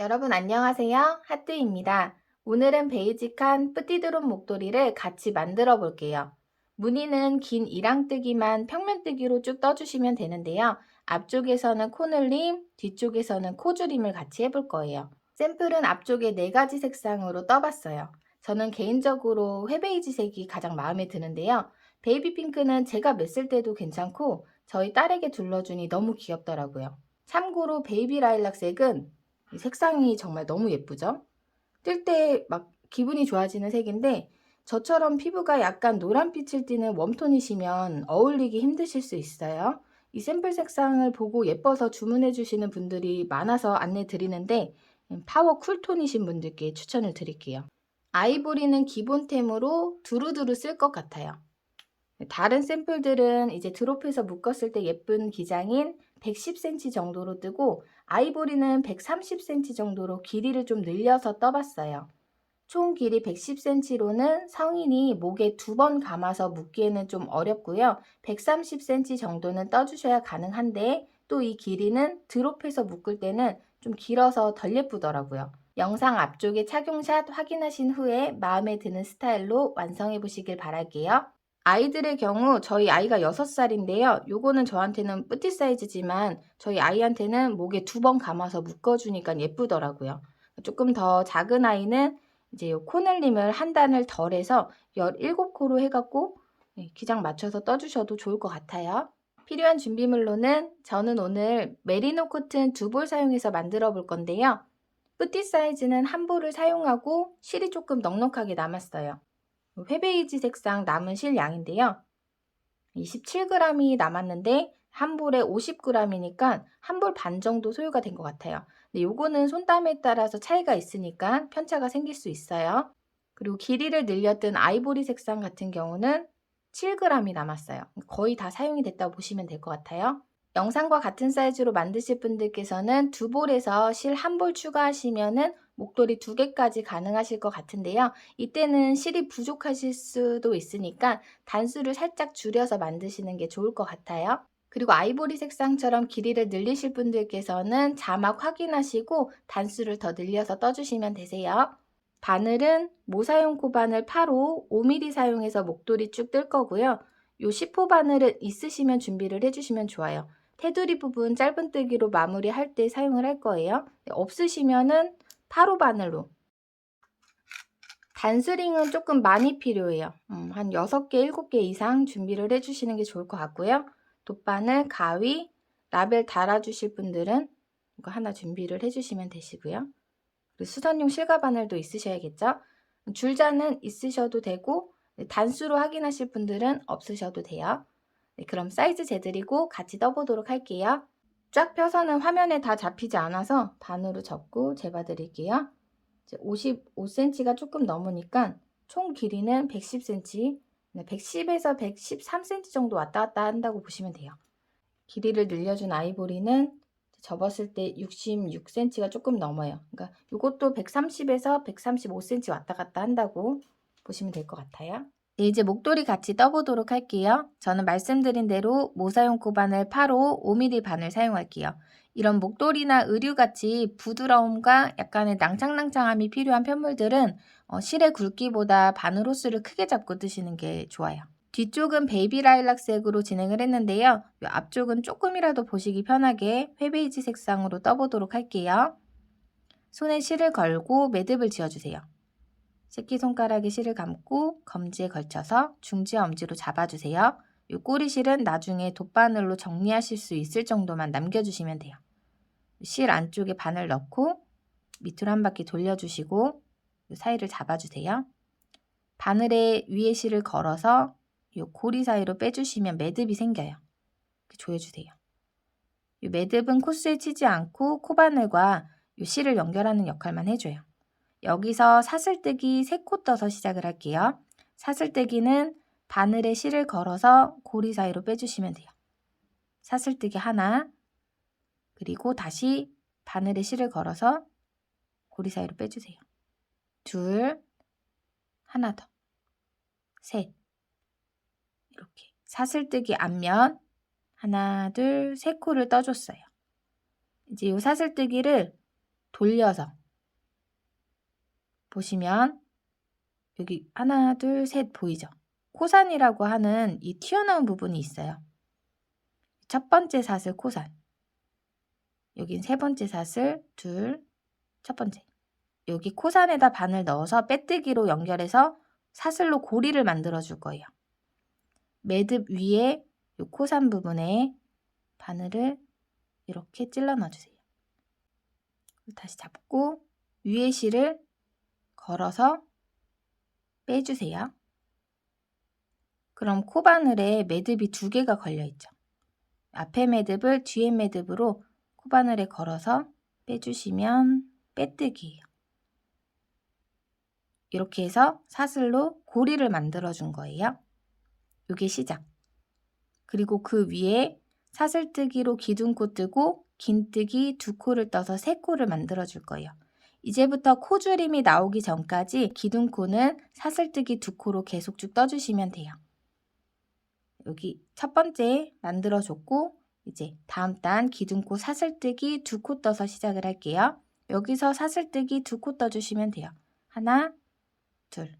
여러분 안녕하세요. 하트입니다. 오늘은 베이직한 뿌띠드롭 목도리를 같이 만들어 볼게요. 무늬는 긴 이랑뜨기만 평면뜨기로 쭉 떠주시면 되는데요. 앞쪽에서는 코늘림, 뒤쪽에서는 코줄임을 같이 해볼 거예요. 샘플은 앞쪽에 4가지 색상으로 떠봤어요. 저는 개인적으로 회베이지색이 가장 마음에 드는데요. 베이비 핑크는 제가 맸을 때도 괜찮고 저희 딸에게 둘러주니 너무 귀엽더라고요. 참고로 베이비 라일락색은 이 색상이 정말 너무 예쁘죠? 뜰 때 막 기분이 좋아지는 색인데 저처럼 피부가 약간 노란빛을 띠는 웜톤이시면 어울리기 힘드실 수 있어요. 이 샘플 색상을 보고 예뻐서 주문해 주시는 분들이 많아서 안내 드리는데 파워 쿨톤이신 분들께 추천을 드릴게요. 아이보리는 기본템으로 두루두루 쓸 것 같아요. 다른 샘플들은 이제 드롭해서 묶었을 때 예쁜 기장인 110cm 정도로 뜨고 아이보리는 130cm 정도로 길이를 좀 늘려서 떠봤어요. 총 길이 110cm로는 성인이 목에 2번 감아서 묶기에는 좀 어렵고요. 130cm 정도는 떠주셔야 가능한데 또 이 길이는 드롭해서 묶을 때는 좀 길어서 덜 예쁘더라고요. 영상 앞쪽에 착용샷 확인하신 후에 마음에 드는 스타일로 완성해 보시길 바랄게요. 아이들의 경우 저희 아이가 6살인데요. 요거는 저한테는 뿌띠 사이즈지만 저희 아이한테는 목에 2번 감아서 묶어주니까 예쁘더라고요. 조금 더 작은 아이는 이제 요 코늘림을 한 단을 덜 해서 17코로 해갖고 기장 맞춰서 떠주셔도 좋을 것 같아요. 필요한 준비물로는 저는 오늘 메리노 코튼 2볼 사용해서 만들어 볼 건데요. 뿌띠 사이즈는 한 볼을 사용하고 실이 조금 넉넉하게 남았어요. 회베이지 색상 남은 실 양인데요. 27g이 남았는데 한 볼에 50g이니까 한 볼 반 정도 소요가 된 것 같아요. 근데 요거는 손땀에 따라서 차이가 있으니까 편차가 생길 수 있어요. 그리고 길이를 늘렸던 아이보리 색상 같은 경우는 7g이 남았어요. 거의 다 사용이 됐다고 보시면 될 것 같아요. 영상과 같은 사이즈로 만드실 분들께서는 2볼에서 실 한 볼 추가하시면은 목도리 2개까지 가능하실 것 같은데요. 이때는 실이 부족하실 수도 있으니까 단수를 살짝 줄여서 만드시는 게 좋을 것 같아요. 그리고 아이보리 색상처럼 길이를 늘리실 분들께서는 자막 확인하시고 단수를 더 늘려서 떠주시면 되세요. 바늘은 모사용 코바늘 8호 5mm 사용해서 목도리 쭉 뜰 거고요. 요 10호 바늘은 있으시면 준비를 해주시면 좋아요. 테두리 부분 짧은뜨기로 마무리할 때 사용을 할 거예요. 없으시면은 8호 바늘로. 단스링은 조금 많이 필요해요. 한 6개, 7개 이상 준비를 해주시는 게 좋을 것 같고요. 돗바늘, 가위, 라벨 달아주실 분들은 이거 하나 준비를 해주시면 되시고요. 그리고 수선용 실가바늘도 있으셔야겠죠. 줄자는 있으셔도 되고 단수로 확인하실 분들은 없으셔도 돼요. 네, 그럼 사이즈 재드리고 같이 떠보도록 할게요. 쫙 펴서는 화면에 다 잡히지 않아서 반으로 접고 재봐드릴게요. 55cm가 조금 넘으니까 총 길이는 110cm, 110에서 113cm 정도 왔다 갔다 한다고 보시면 돼요. 길이를 늘려준 아이보리는 접었을 때 66cm가 조금 넘어요. 그러니까 이것도 130에서 135cm 왔다 갔다 한다고 보시면 될 것 같아요. 네, 이제 목도리 같이 떠보도록 할게요. 저는 말씀드린 대로 모사용 코바늘 8호 5mm 바늘 사용할게요. 이런 목도리나 의류같이 부드러움과 약간의 낭창낭창함이 필요한 편물들은 실의 굵기보다 바늘 호스를 크게 잡고 뜨시는 게 좋아요. 뒤쪽은 베이비 라일락색으로 진행을 했는데요. 이 앞쪽은 조금이라도 보시기 편하게 회베이지 색상으로 떠보도록 할게요. 손에 실을 걸고 매듭을 지어주세요. 새끼손가락에 실을 감고 검지에 걸쳐서 중지와 엄지로 잡아주세요. 이 꼬리실은 나중에 돗바늘로 정리하실 수 있을 정도만 남겨주시면 돼요. 실 안쪽에 바늘 넣고 밑으로 한 바퀴 돌려주시고 이 사이를 잡아주세요. 바늘에 위에 실을 걸어서 이 고리 사이로 빼주시면 매듭이 생겨요. 조여주세요. 이 매듭은 코스에 치지 않고 코바늘과 이 실을 연결하는 역할만 해줘요. 여기서 사슬뜨기 3코 떠서 시작을 할게요. 사슬뜨기는 바늘에 실을 걸어서 고리 사이로 빼주시면 돼요. 사슬뜨기 하나, 그리고 다시 바늘에 실을 걸어서 고리 사이로 빼주세요. 둘, 하나 더, 셋, 이렇게 사슬뜨기 앞면 하나, 둘, 3코를 떠줬어요. 이제 이 사슬뜨기를 돌려서 보시면 여기 하나, 둘, 셋 보이죠? 코산이라고 하는 이 튀어나온 부분이 있어요. 첫 번째 사슬 코산. 여긴 세 번째 사슬, 둘, 첫 번째. 여기 코산에다 바늘 넣어서 빼뜨기로 연결해서 사슬로 고리를 만들어 줄 거예요. 매듭 위에 이 코산 부분에 바늘을 이렇게 찔러 넣어주세요. 다시 잡고 위에 실을 걸어서 빼주세요. 그럼 코바늘에 매듭이 두 개가 걸려 있죠. 앞에 매듭을 뒤에 매듭으로 코바늘에 걸어서 빼주시면 빼뜨기예요. 이렇게 해서 사슬로 고리를 만들어 준 거예요. 이게 시작. 그리고 그 위에 사슬뜨기로 기둥코 뜨고 긴뜨기 두 코를 떠서 세 코를 만들어 줄 거예요. 이제부터 코줄임이 나오기 전까지 기둥코는 사슬뜨기 두 코로 계속 쭉 떠주시면 돼요. 여기 첫 번째 만들어 줬고 이제 다음 단 기둥코 사슬뜨기 두 코 떠서 시작을 할게요. 여기서 사슬뜨기 두 코 떠주시면 돼요. 하나, 둘.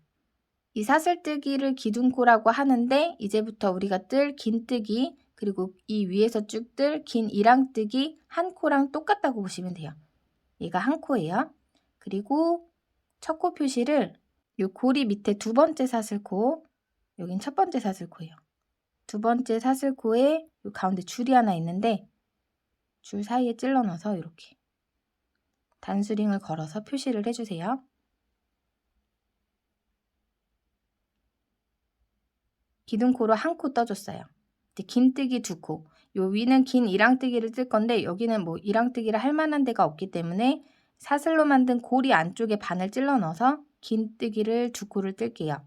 이 사슬뜨기를 기둥코라고 하는데 이제부터 우리가 뜰 긴뜨기 그리고 이 위에서 쭉 뜰 긴 이랑뜨기 한 코랑 똑같다고 보시면 돼요. 얘가 한 코예요. 그리고 첫 코 표시를 이 고리 밑에 두 번째 사슬코, 여긴 첫 번째 사슬코예요. 두 번째 사슬코에 이 가운데 줄이 하나 있는데 줄 사이에 찔러 넣어서 이렇게 단수링을 걸어서 표시를 해주세요. 기둥코로 한 코 떠줬어요. 이제 긴뜨기 두 코. 요 위는 긴 이랑뜨기를 뜰 건데 여기는 뭐 이랑뜨기를 할 만한 데가 없기 때문에 사슬로 만든 고리 안쪽에 바늘 찔러 넣어서 긴뜨기를 두 코를 뜰게요.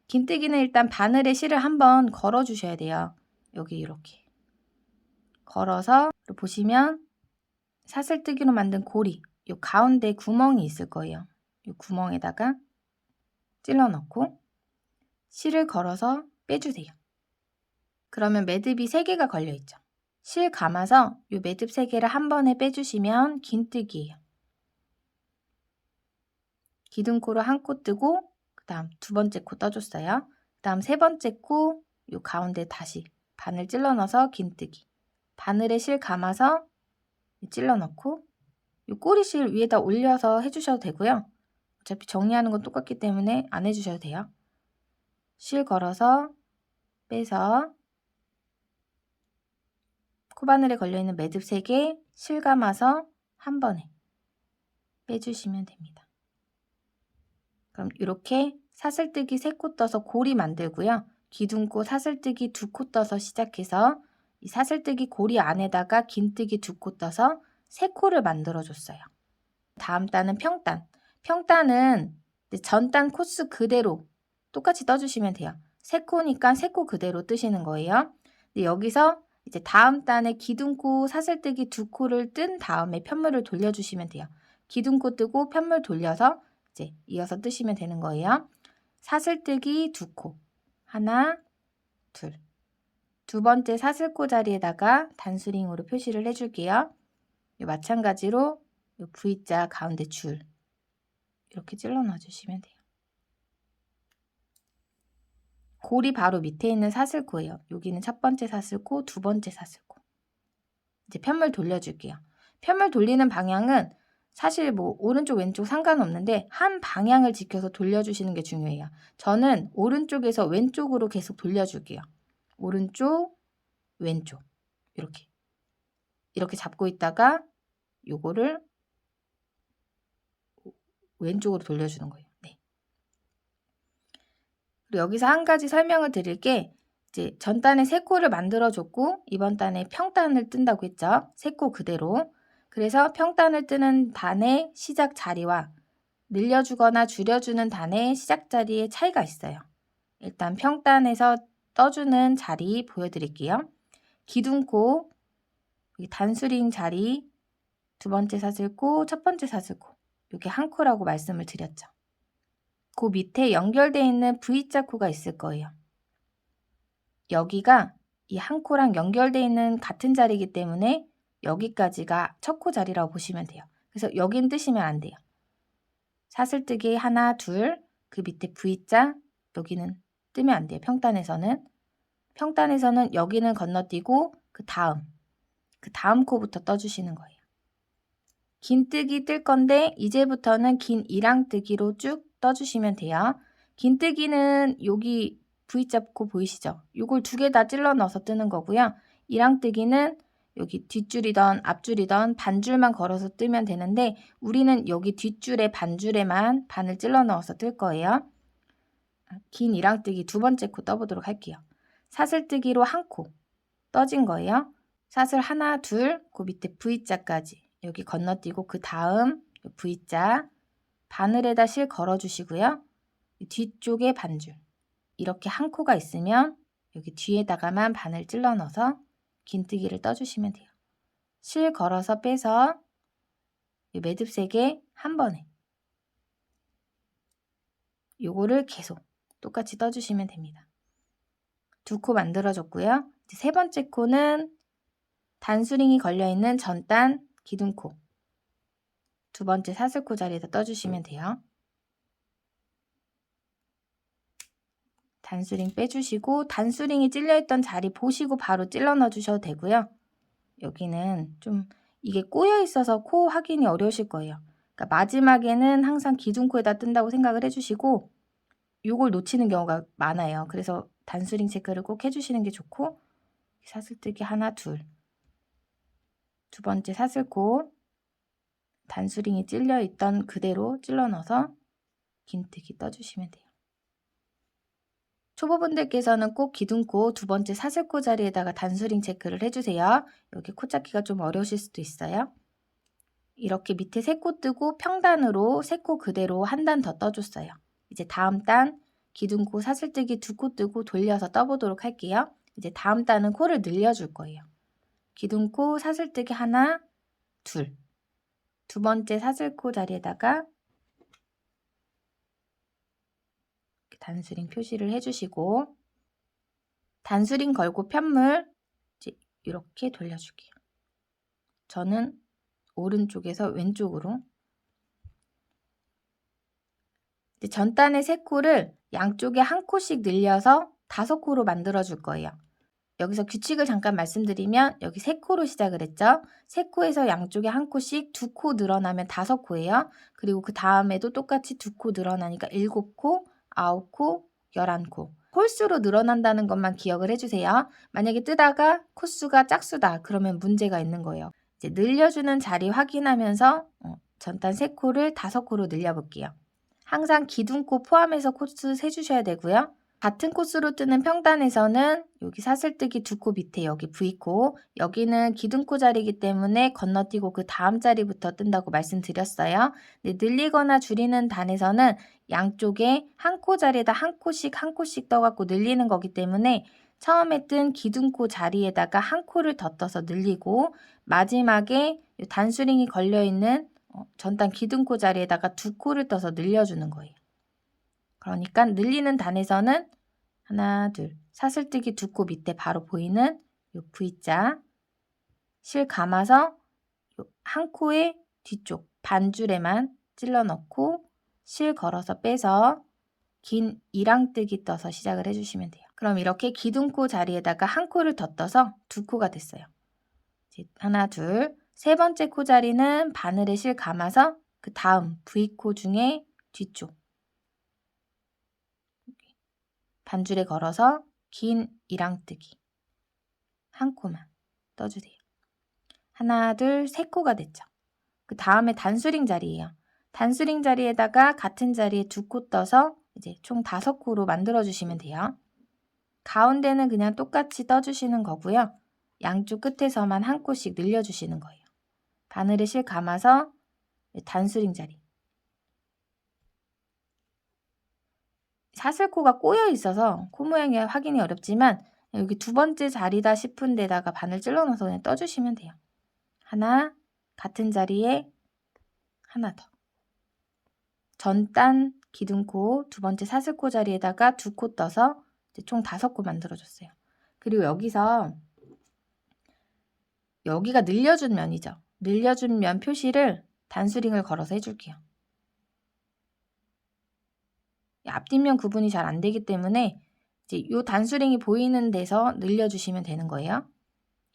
긴뜨기는 일단 바늘에 실을 한번 걸어 주셔야 돼요. 여기 이렇게 걸어서 보시면 사슬뜨기로 만든 고리 요 가운데 구멍이 있을 거예요. 요 구멍에다가 찔러 넣고 실을 걸어서 빼주세요. 그러면 매듭이 3개가 걸려 있죠. 실 감아서 요 매듭 3개를 한 번에 빼주시면 긴뜨기예요. 기둥코로 한 코 뜨고 그 다음 두 번째 코 떠줬어요. 그 다음 세 번째 코 요 가운데 다시 바늘 찔러 넣어서 긴뜨기. 바늘에 실 감아서 찔러 넣고 요 꼬리실 위에다 올려서 해주셔도 되고요. 어차피 정리하는 건 똑같기 때문에 안 해주셔도 돼요. 실 걸어서 빼서 코바늘에 걸려있는 매듭 3개 실 감아서 한 번에 빼주시면 됩니다. 그럼 이렇게 사슬뜨기 3코 떠서 고리 만들고요. 기둥코 사슬뜨기 2코 떠서 시작해서 이 사슬뜨기 고리 안에다가 긴뜨기 2코 떠서 3코를 만들어 줬어요. 다음 단은 평단. 평단은 전단 코스 그대로 똑같이 떠주시면 돼요. 3코니까 3코 그대로 뜨시는 거예요. 근데 여기서 이제 다음 단에 기둥코 사슬뜨기 2코를 뜬 다음에 편물을 돌려주시면 돼요. 기둥코 뜨고 편물 돌려서 이제 이어서 뜨시면 되는 거예요. 사슬뜨기 2코. 하나, 둘. 두 번째 사슬코 자리에다가 단수링으로 표시를 해줄게요. 마찬가지로 V자 가운데 줄 이렇게 찔러 넣어주시면 돼요. 고리 바로 밑에 있는 사슬코예요. 여기는 첫 번째 사슬코, 두 번째 사슬코. 이제 편물 돌려줄게요. 편물 돌리는 방향은 사실 뭐 오른쪽 왼쪽 상관없는데 한 방향을 지켜서 돌려주시는 게 중요해요. 저는 오른쪽에서 왼쪽으로 계속 돌려줄게요. 오른쪽, 왼쪽 이렇게 잡고 있다가 요거를 왼쪽으로 돌려주는 거예요. 네. 그리고 여기서 한 가지 설명을 드릴 게 이제 전 단에 3코를 만들어 줬고 이번 단에 평단을 뜬다고 했죠. 3코 그대로. 그래서 평단을 뜨는 단의 시작 자리와 늘려주거나 줄여주는 단의 시작 자리에 차이가 있어요. 일단 평단에서 떠주는 자리 보여드릴게요. 기둥코, 단수링 자리, 두 번째 사슬코, 첫 번째 사슬코 이게 한 코라고 말씀을 드렸죠. 그 밑에 연결되어 있는 V자 코가 있을 거예요. 여기가 이 한 코랑 연결되어 있는 같은 자리이기 때문에 여기까지가 첫 코 자리라고 보시면 돼요. 그래서 여긴 뜨시면 안 돼요. 사슬뜨기 하나, 둘, 그 밑에 V자, 여기는 뜨면 안 돼요. 평단에서는 여기는 건너뛰고 그 다음 코부터 떠주시는 거예요. 긴뜨기 뜰 건데 이제부터는 긴 이랑뜨기로 쭉 떠주시면 돼요. 긴뜨기는 여기 V자 코 보이시죠? 이걸 두 개 다 찔러 넣어서 뜨는 거고요. 이랑뜨기는 여기 뒷줄이던 앞줄이던 반줄만 걸어서 뜨면 되는데 우리는 여기 뒷줄에 반줄에만 반을 찔러 넣어서 뜰 거예요. 긴 이랑뜨기 두 번째 코 떠보도록 할게요. 사슬뜨기로 한 코 떠진 거예요. 사슬 하나, 둘, 그 밑에 V자까지 여기 건너뛰고 그 다음 V자 바늘에다 실 걸어주시고요. 뒤쪽에 반줄 이렇게 한 코가 있으면 여기 뒤에다가만 바늘 찔러 넣어서 긴뜨기를 떠주시면 돼요. 실 걸어서 빼서 매듭 3개 한 번에 요거를 계속 똑같이 떠주시면 됩니다. 두 코 만들어줬고요. 이제 세 번째 코는 단수링이 걸려있는 전단 기둥코 두 번째 사슬코 자리에다 떠주시면 돼요. 단수링 빼주시고 단수링이 찔려있던 자리 보시고 바로 찔러 넣어주셔도 되고요. 여기는 좀 이게 꼬여 있어서 코 확인이 어려우실 거예요. 그러니까 마지막에는 항상 기둥코에다 뜬다고 생각을 해주시고 이걸 놓치는 경우가 많아요. 그래서 단수링 체크를 꼭 해주시는 게 좋고 사슬뜨기 하나, 둘, 두 번째 사슬코 단수링이 찔려 있던 그대로 찔러 넣어서 긴뜨기 떠주시면 돼요. 초보분들께서는 꼭 기둥코 두 번째 사슬코 자리에다가 단수링 체크를 해주세요. 여기 코 찾기가 좀 어려우실 수도 있어요. 이렇게 밑에 3코 뜨고 평단으로 3코 그대로 한 단 더 떠줬어요. 이제 다음 단 기둥코 사슬뜨기 2코 뜨고 돌려서 떠보도록 할게요. 이제 다음 단은 코를 늘려줄 거예요. 기둥코 사슬뜨기 하나, 둘, 두 번째 사슬코 자리에다가 단수링 표시를 해주시고 단수링 걸고 편물 이렇게 돌려줄게요. 저는 오른쪽에서 왼쪽으로 전단의 3코를 양쪽에 한 코씩 늘려서 5코로 만들어 줄 거예요. 여기서 규칙을 잠깐 말씀드리면 여기 3코로 시작을 했죠. 3코에서 양쪽에 한 코씩 2코 늘어나면 5코예요. 그리고 그 다음에도 똑같이 2코 늘어나니까 7코, 9코, 11코. 홀수로 늘어난다는 것만 기억을 해주세요. 만약에 뜨다가 코수가 짝수다 그러면 문제가 있는 거예요. 이제 늘려주는 자리 확인하면서 전단 3코를 5코로 늘려볼게요. 항상 기둥코 포함해서 코수 세주셔야 되고요. 같은 코스로 뜨는 평단에서는 여기 사슬뜨기 2코 밑에 여기 V코 여기는 기둥코 자리이기 때문에 건너뛰고 그 다음 자리부터 뜬다고 말씀드렸어요. 늘리거나 줄이는 단에서는 양쪽에 한 코 자리에다 한 코씩 떠갖고 늘리는 거기 때문에 처음에 뜬 기둥코 자리에다가 한 코를 더 떠서 늘리고 마지막에 단수링이 걸려있는 전단 기둥코 자리에다가 2코를 떠서 늘려주는 거예요. 그러니까 늘리는 단에서는 하나, 둘, 사슬뜨기 2코 밑에 바로 보이는 요 V자 실 감아서 한 코의 뒤쪽 반줄에만 찔러 넣고 실 걸어서 빼서 긴 이랑뜨기 떠서 시작을 해주시면 돼요. 그럼 이렇게 기둥코 자리에다가 한 코를 더 떠서 2코가 됐어요. 하나, 둘, 세 번째 코 자리는 바늘에 실 감아서 그 다음 V코 중에 뒤쪽 반줄에 걸어서 긴 이랑뜨기 한 코만 떠주세요. 하나, 둘, 3코가 됐죠. 그 다음에 단수링 자리예요. 단수링 자리에다가 같은 자리에 2코 떠서 이제 총 5코로 만들어 주시면 돼요. 가운데는 그냥 똑같이 떠주시는 거고요. 양쪽 끝에서만 한 코씩 늘려주시는 거예요. 바늘에 실 감아서 단수링 자리. 사슬코가 꼬여 있어서 코 모양이 확인이 어렵지만 여기 두 번째 자리다 싶은 데다가 바늘 찔러 넣어서 그냥 떠주시면 돼요. 하나, 같은 자리에 하나 더. 전단 기둥코 두 번째 사슬코 자리에다가 2코 떠서 이제 총 5코 만들어줬어요. 그리고 여기서 여기가 늘려준 면이죠. 늘려준 면 표시를 단수링을 걸어서 해줄게요. 앞뒷면 구분이 잘 안 되기 때문에 이제 요 단수링이 보이는 데서 늘려주시면 되는 거예요.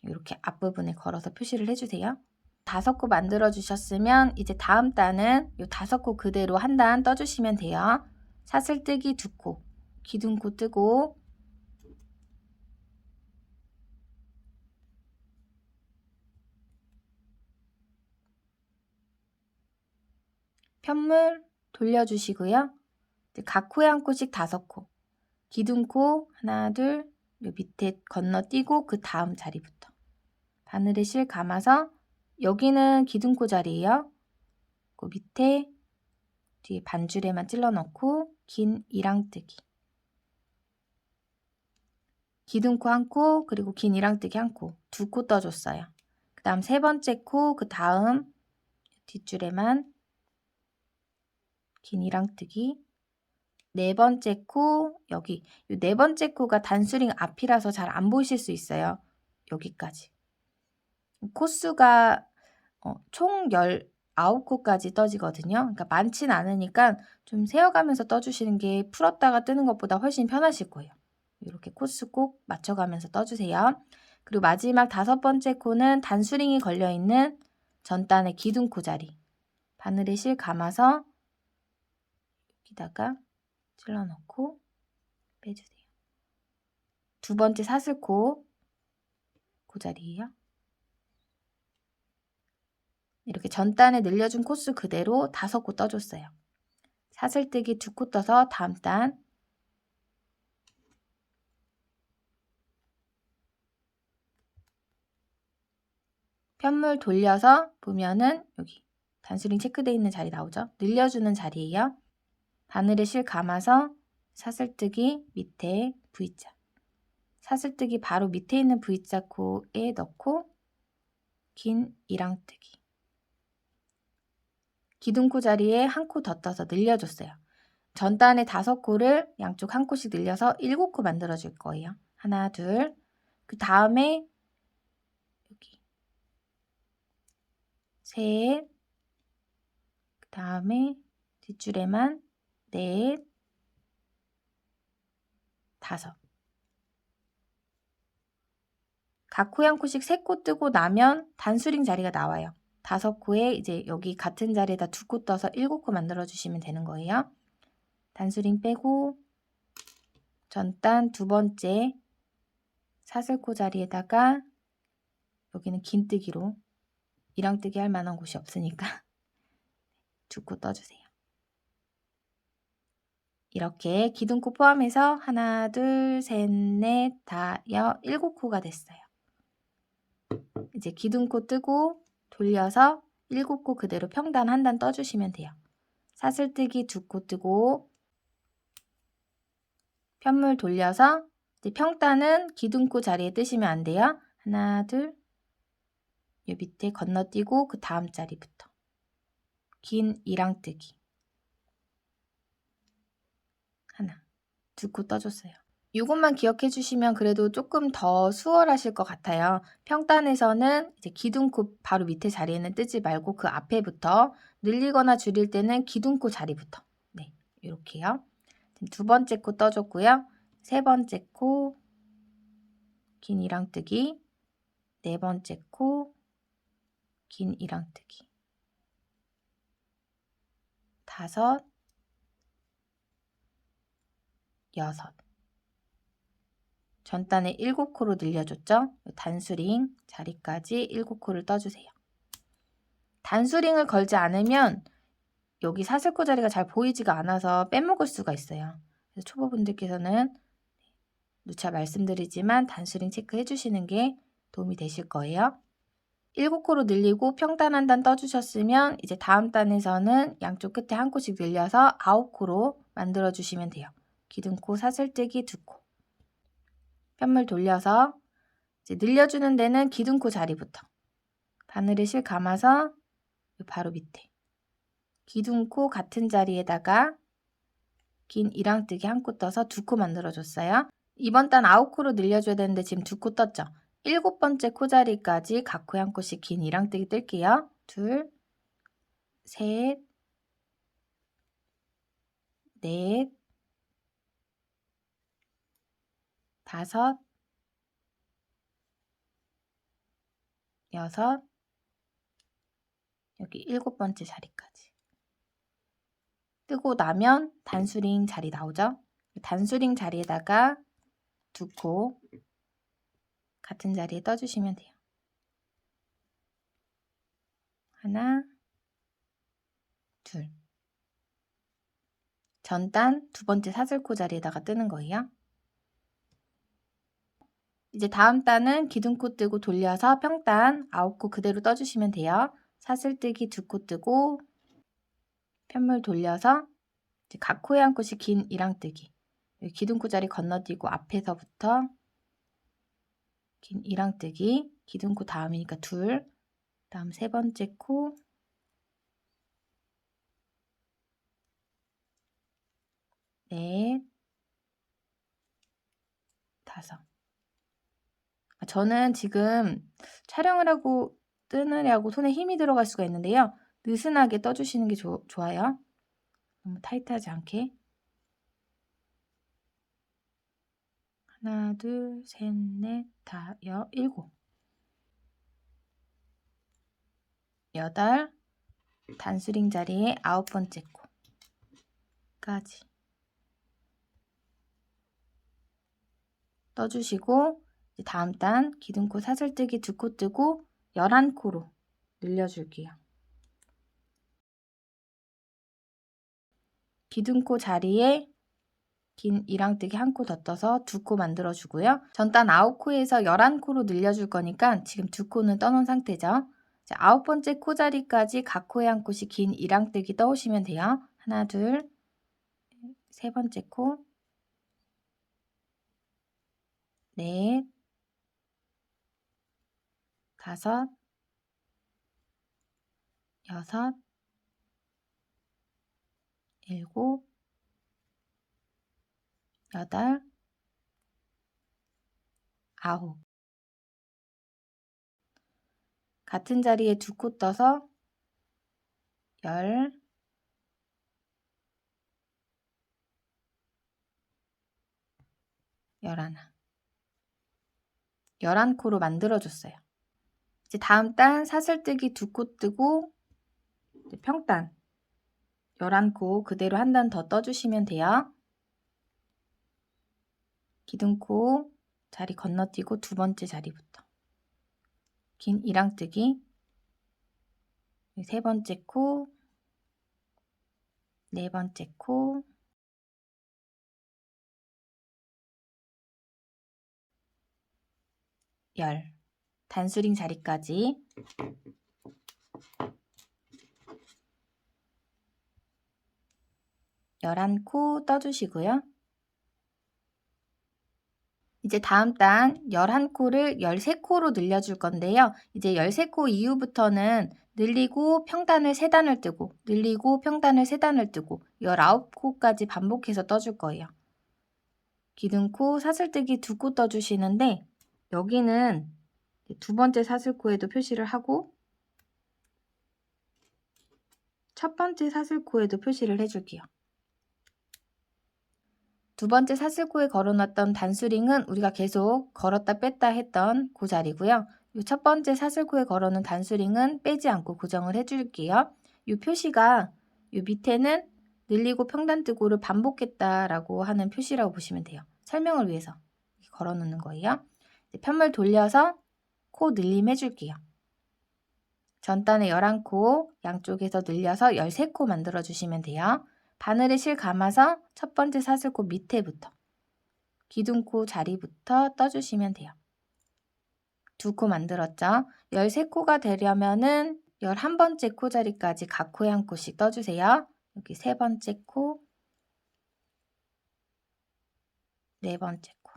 이렇게 앞부분에 걸어서 표시를 해주세요. 5코 만들어 주셨으면 이제 다음 단은 요 5코 그대로 한 단 떠주시면 돼요. 사슬뜨기 2코, 기둥코 뜨고 편물 돌려주시고요. 각 코에 한 코씩 5코, 기둥코 하나, 둘, 요 밑에 건너뛰고 그 다음 자리부터 바늘에 실 감아서 여기는 기둥코 자리예요. 그 밑에 뒤에 반줄에만 찔러 넣고 긴 이랑뜨기, 기둥코 한 코, 그리고 긴 이랑뜨기 한 코, 2코 떠줬어요. 그 다음 3번째 코, 그 다음 뒷줄에만 긴 이랑뜨기, 4번째 코, 여기 이 4번째 코가 단수링 앞이라서 잘 안 보이실 수 있어요. 여기까지. 코수가 총 19코까지 떠지거든요. 그러니까 많진 않으니까 좀 세어가면서 떠주시는 게 풀었다가 뜨는 것보다 훨씬 편하실 거예요. 이렇게 코수 꼭 맞춰가면서 떠주세요. 그리고 마지막 5번째 코는 단수링이 걸려있는 전단의 기둥코 자리. 바늘에 실 감아서 여기다가 찔러 넣고 빼주세요. 2번째 사슬코 그 자리예요. 이렇게 전단에 늘려준 코수 그대로 5코 떠줬어요. 사슬뜨기 2코 떠서 다음 단 편물 돌려서 보면은 여기 단수링 체크되어 있는 자리 나오죠? 늘려주는 자리예요. 바늘에 실 감아서 사슬뜨기 밑에 V자, 사슬뜨기 바로 밑에 있는 V자 코에 넣고 긴 이랑뜨기, 기둥코 자리에 한 코 더 떠서 늘려줬어요. 전단에 5코를 양쪽 한 코씩 늘려서 7코 만들어 줄 거예요. 하나, 둘. 그 다음에 여기 셋, 그 다음에 뒷줄에만 넷, 5. 각 코에 한 코씩 3코 뜨고 나면 단수링 자리가 나와요. 5코에 이제 여기 같은 자리에다 2코 떠서 7코 만들어 주시면 되는 거예요. 단수링 빼고 전단 2번째 사슬코 자리에다가 여기는 긴뜨기로 이랑뜨기 할 만한 곳이 없으니까 2코 떠주세요. 이렇게 기둥코 포함해서 하나, 둘, 셋, 넷, 다, 7코가 됐어요. 이제 기둥코 뜨고 돌려서 7코 그대로 평단 한 단 떠주시면 돼요. 사슬뜨기 2코 뜨고 편물 돌려서 이제 평단은 기둥코 자리에 뜨시면 안 돼요. 하나, 둘, 요 밑에 건너뛰고 그 다음 자리부터 긴 이랑뜨기 하나, 2코 떠줬어요. 이것만 기억해 주시면 그래도 조금 더 수월하실 것 같아요. 평단에서는 이제 기둥코 바로 밑에 자리에는 뜨지 말고 그 앞에부터 늘리거나 줄일 때는 기둥코 자리부터 네, 이렇게요. 2번째 코 떠줬고요. 3번째 코 긴 이랑뜨기, 4번째 코 긴 이랑뜨기, 5, 6. 전단에 7코로 늘려줬죠? 단수링 자리까지 7코를 떠주세요. 단수링을 걸지 않으면 여기 사슬코 자리가 잘 보이지가 않아서 빼먹을 수가 있어요. 그래서 초보분들께서는 누차 말씀드리지만 단수링 체크해 주시는 게 도움이 되실 거예요. 7코로 늘리고 평단 한 단 떠주셨으면 이제 다음 단에서는 양쪽 끝에 한 코씩 늘려서 9코로 만들어 주시면 돼요. 기둥코 사슬뜨기 2코. 편물 돌려서 이제 늘려주는 데는 기둥코 자리부터 바늘에 실 감아서 바로 밑에 기둥코 같은 자리에다가 긴 이랑뜨기 한 코 떠서 2코 만들어줬어요. 이번 단 9코로 늘려줘야 되는데 지금 2코 떴죠? 7번째 코 자리까지 각 코에 한 코씩 긴 이랑뜨기 뜰게요. 둘, 셋, 넷, 5, 6, 여기 7번째 자리까지. 뜨고 나면 단수링 자리 나오죠? 단수링 자리에다가 2코 같은 자리에 떠주시면 돼요. 하나, 둘. 전단 2번째 사슬코 자리에다가 뜨는 거예요. 이제 다음 단은 기둥코 뜨고 돌려서 평단 9코 그대로 떠주시면 돼요. 사슬뜨기 2코 뜨고 편물 돌려서 이제 각 코에 한 코씩 긴 이랑뜨기. 기둥코 자리 건너뛰고 앞에서부터 긴 이랑뜨기. 기둥코 다음이니까 둘. 다음 3번째 코. 넷. 5. 저는 지금 촬영을 하고 뜨느냐고 손에 힘이 들어갈 수가 있는데요. 느슨하게 떠주시는 게 좋아요. 너무 타이트하지 않게. 하나, 둘, 셋, 넷, 다, 7. 8. 단수링 자리에 9번째 코까지 떠주시고 다음 단 기둥코 사슬뜨기 2코 뜨고 11코로 늘려줄게요. 기둥코 자리에 긴 이랑뜨기 1코 더 떠서 2코 만들어주고요. 전단 9코에서 11코로 늘려줄 거니까 지금 2코는 떠놓은 상태죠. 자, 9번째 코 자리까지 각 코에 한 코씩 긴 이랑뜨기 떠오시면 돼요. 하나, 둘, 3번째 코, 넷, 5, 6, 7, 8, 9. 같은 자리에 2코 떠서 10, 11. 11코로 만들어줬어요. 이제 다음 단 사슬뜨기 2코 뜨고 평단 11코 그대로 한 단 더 떠주시면 돼요. 기둥코 자리 건너뛰고 2번째 자리부터 긴 이랑뜨기 3번째 코, 4번째 코, 10. 단수링 자리까지 11코 떠주시고요. 이제 다음 단 11코를 13코로 늘려줄 건데요. 이제 13코 이후부터는 늘리고 평단을 3단을 뜨고 늘리고 평단을 3단을 뜨고 19코까지 반복해서 떠줄 거예요. 기둥코 사슬뜨기 2코 떠주시는데 여기는 2번째 사슬코에도 표시를 하고 첫 번째 사슬코에도 표시를 해줄게요. 2번째 사슬코에 걸어놨던 단수링은 우리가 계속 걸었다 뺐다 했던 그 자리고요. 이 첫 번째 사슬코에 걸어놓은 단수링은 빼지 않고 고정을 해줄게요. 이 표시가 이 밑에는 늘리고 평단 뜨고를 반복했다라고 하는 표시라고 보시면 돼요. 설명을 위해서 걸어놓는 거예요. 편물 돌려서 코 늘림 해줄게요. 전단에 11코, 양쪽에서 늘려서 13코 만들어주시면 돼요. 바늘에 실 감아서 첫 번째 사슬코 밑에부터 기둥코 자리부터 떠주시면 돼요. 2코 만들었죠? 13코가 되려면은 11번째 코 자리까지 각 코에 한 코씩 떠주세요. 여기 3번째 코, 4번째 코.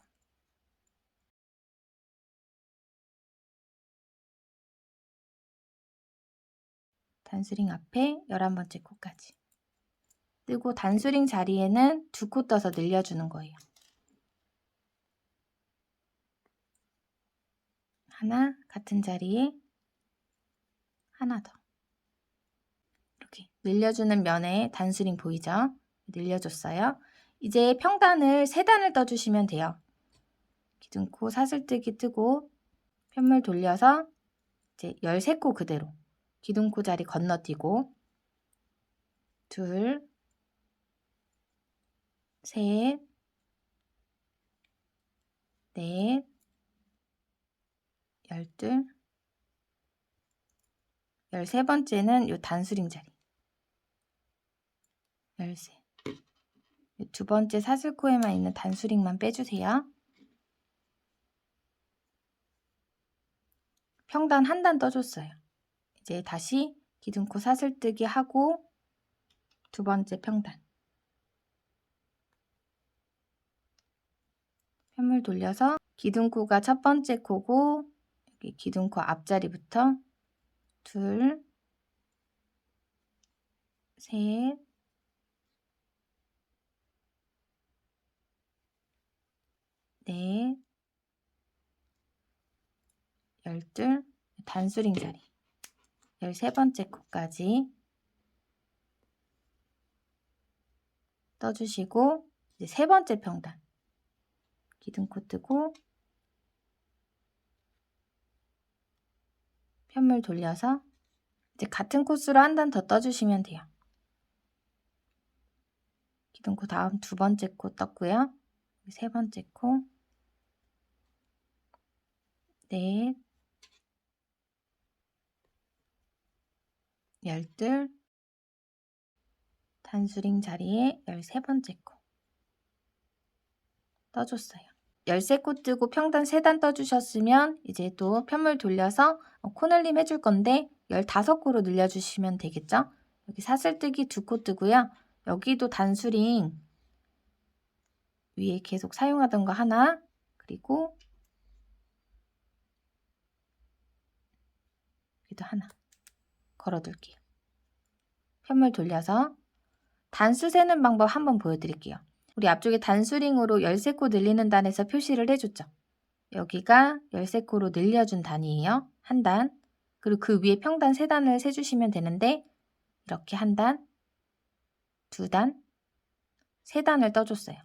단수링 앞에 11번째 코까지. 뜨고 단수링 자리에는 2코 떠서 늘려주는 거예요. 하나, 같은 자리에 하나 더. 이렇게 늘려주는 면에 단수링 보이죠? 늘려줬어요. 이제 평단을 3단을 떠주시면 돼요. 기둥코 사슬뜨기 뜨고 편물 돌려서 이제 13코 그대로 기둥코 자리 건너뛰고 둘, 셋, 넷, 12, 13번째는 요 단수링 자리 13. 두 번째 사슬코에만 있는 단수링만 빼주세요. 평단 한 단 떠줬어요. 이제 다시 기둥코 사슬뜨기 하고 두 번째 평단 편물 돌려서 기둥코가 첫 번째 코고 여기 기둥코 앞자리부터 둘, 셋, 넷, 12, 단수링 자리 13번째 코까지 떠주시고 이제 세 번째 평단 기둥코 뜨고 편물 돌려서 이제 같은 코스로 한 단 더 떠주시면 돼요. 기둥코 다음 두 번째 코 떴고요. 세 번째 코, 넷, 12, 단수링 자리에 13번째 코 떠줬어요. 13코 뜨고 평단 3단 떠주셨으면 이제 또 편물 돌려서 코늘림 해줄 건데 15코로 늘려주시면 되겠죠? 여기 사슬뜨기 2코 뜨고요. 여기도 단수링 위에 계속 사용하던 거 하나, 그리고 여기도 하나 걸어둘게요. 편물 돌려서 단수 세는 방법 한번 보여드릴게요. 우리 앞쪽에 단수링으로 13코 늘리는 단에서 표시를 해줬죠. 여기가 13코로 늘려준 단이에요. 한 단. 그리고 그 위에 평단 3단을 세주시면 되는데 이렇게 한 단, 두 단, 3단을 떠줬어요.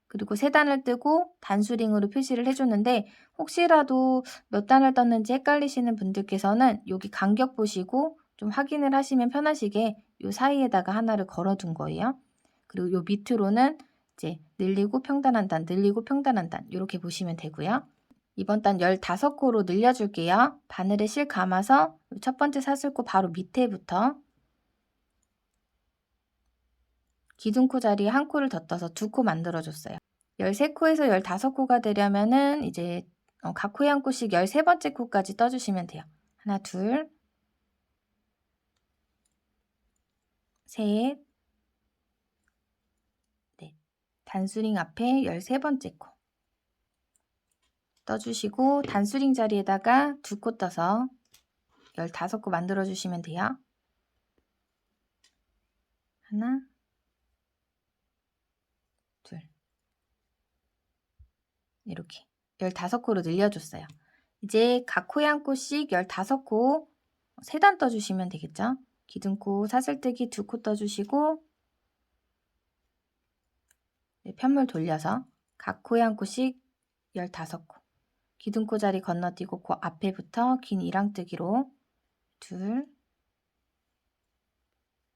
그리고 3단을 뜨고 단수링으로 표시를 해줬는데 혹시라도 몇 단을 떴는지 헷갈리시는 분들께서는 여기 간격 보시고 좀 확인을 하시면 편하시게 요 사이에다가 하나를 걸어둔 거예요. 그리고 요 밑으로는 이제 늘리고 평단 한 단, 늘리고 평단 한 단 이렇게 보시면 되고요. 이번 단 15코로 늘려줄게요. 바늘에 실 감아서 첫 번째 사슬코 바로 밑에부터 기둥코 자리에 한 코를 더 떠서 2코 만들어줬어요. 13코에서 15코가 되려면은 이제 각 코에 한 코씩 13번째 코까지 떠주시면 돼요. 하나, 둘, 셋, 넷. 단수링 앞에 13번째 코 떠주시고 단수링 자리에다가 2코 떠서 15코 만들어주시면 돼요. 하나, 둘. 이렇게 15코로 늘려줬어요. 이제 각 코에 한 코씩 15코 3단 떠주시면 되겠죠? 기둥코 사슬뜨기 2코 떠주시고 편물 돌려서 각 코에 한 코씩 15코 기둥코 자리 건너뛰고 그 앞에부터 긴 이랑뜨기로 둘,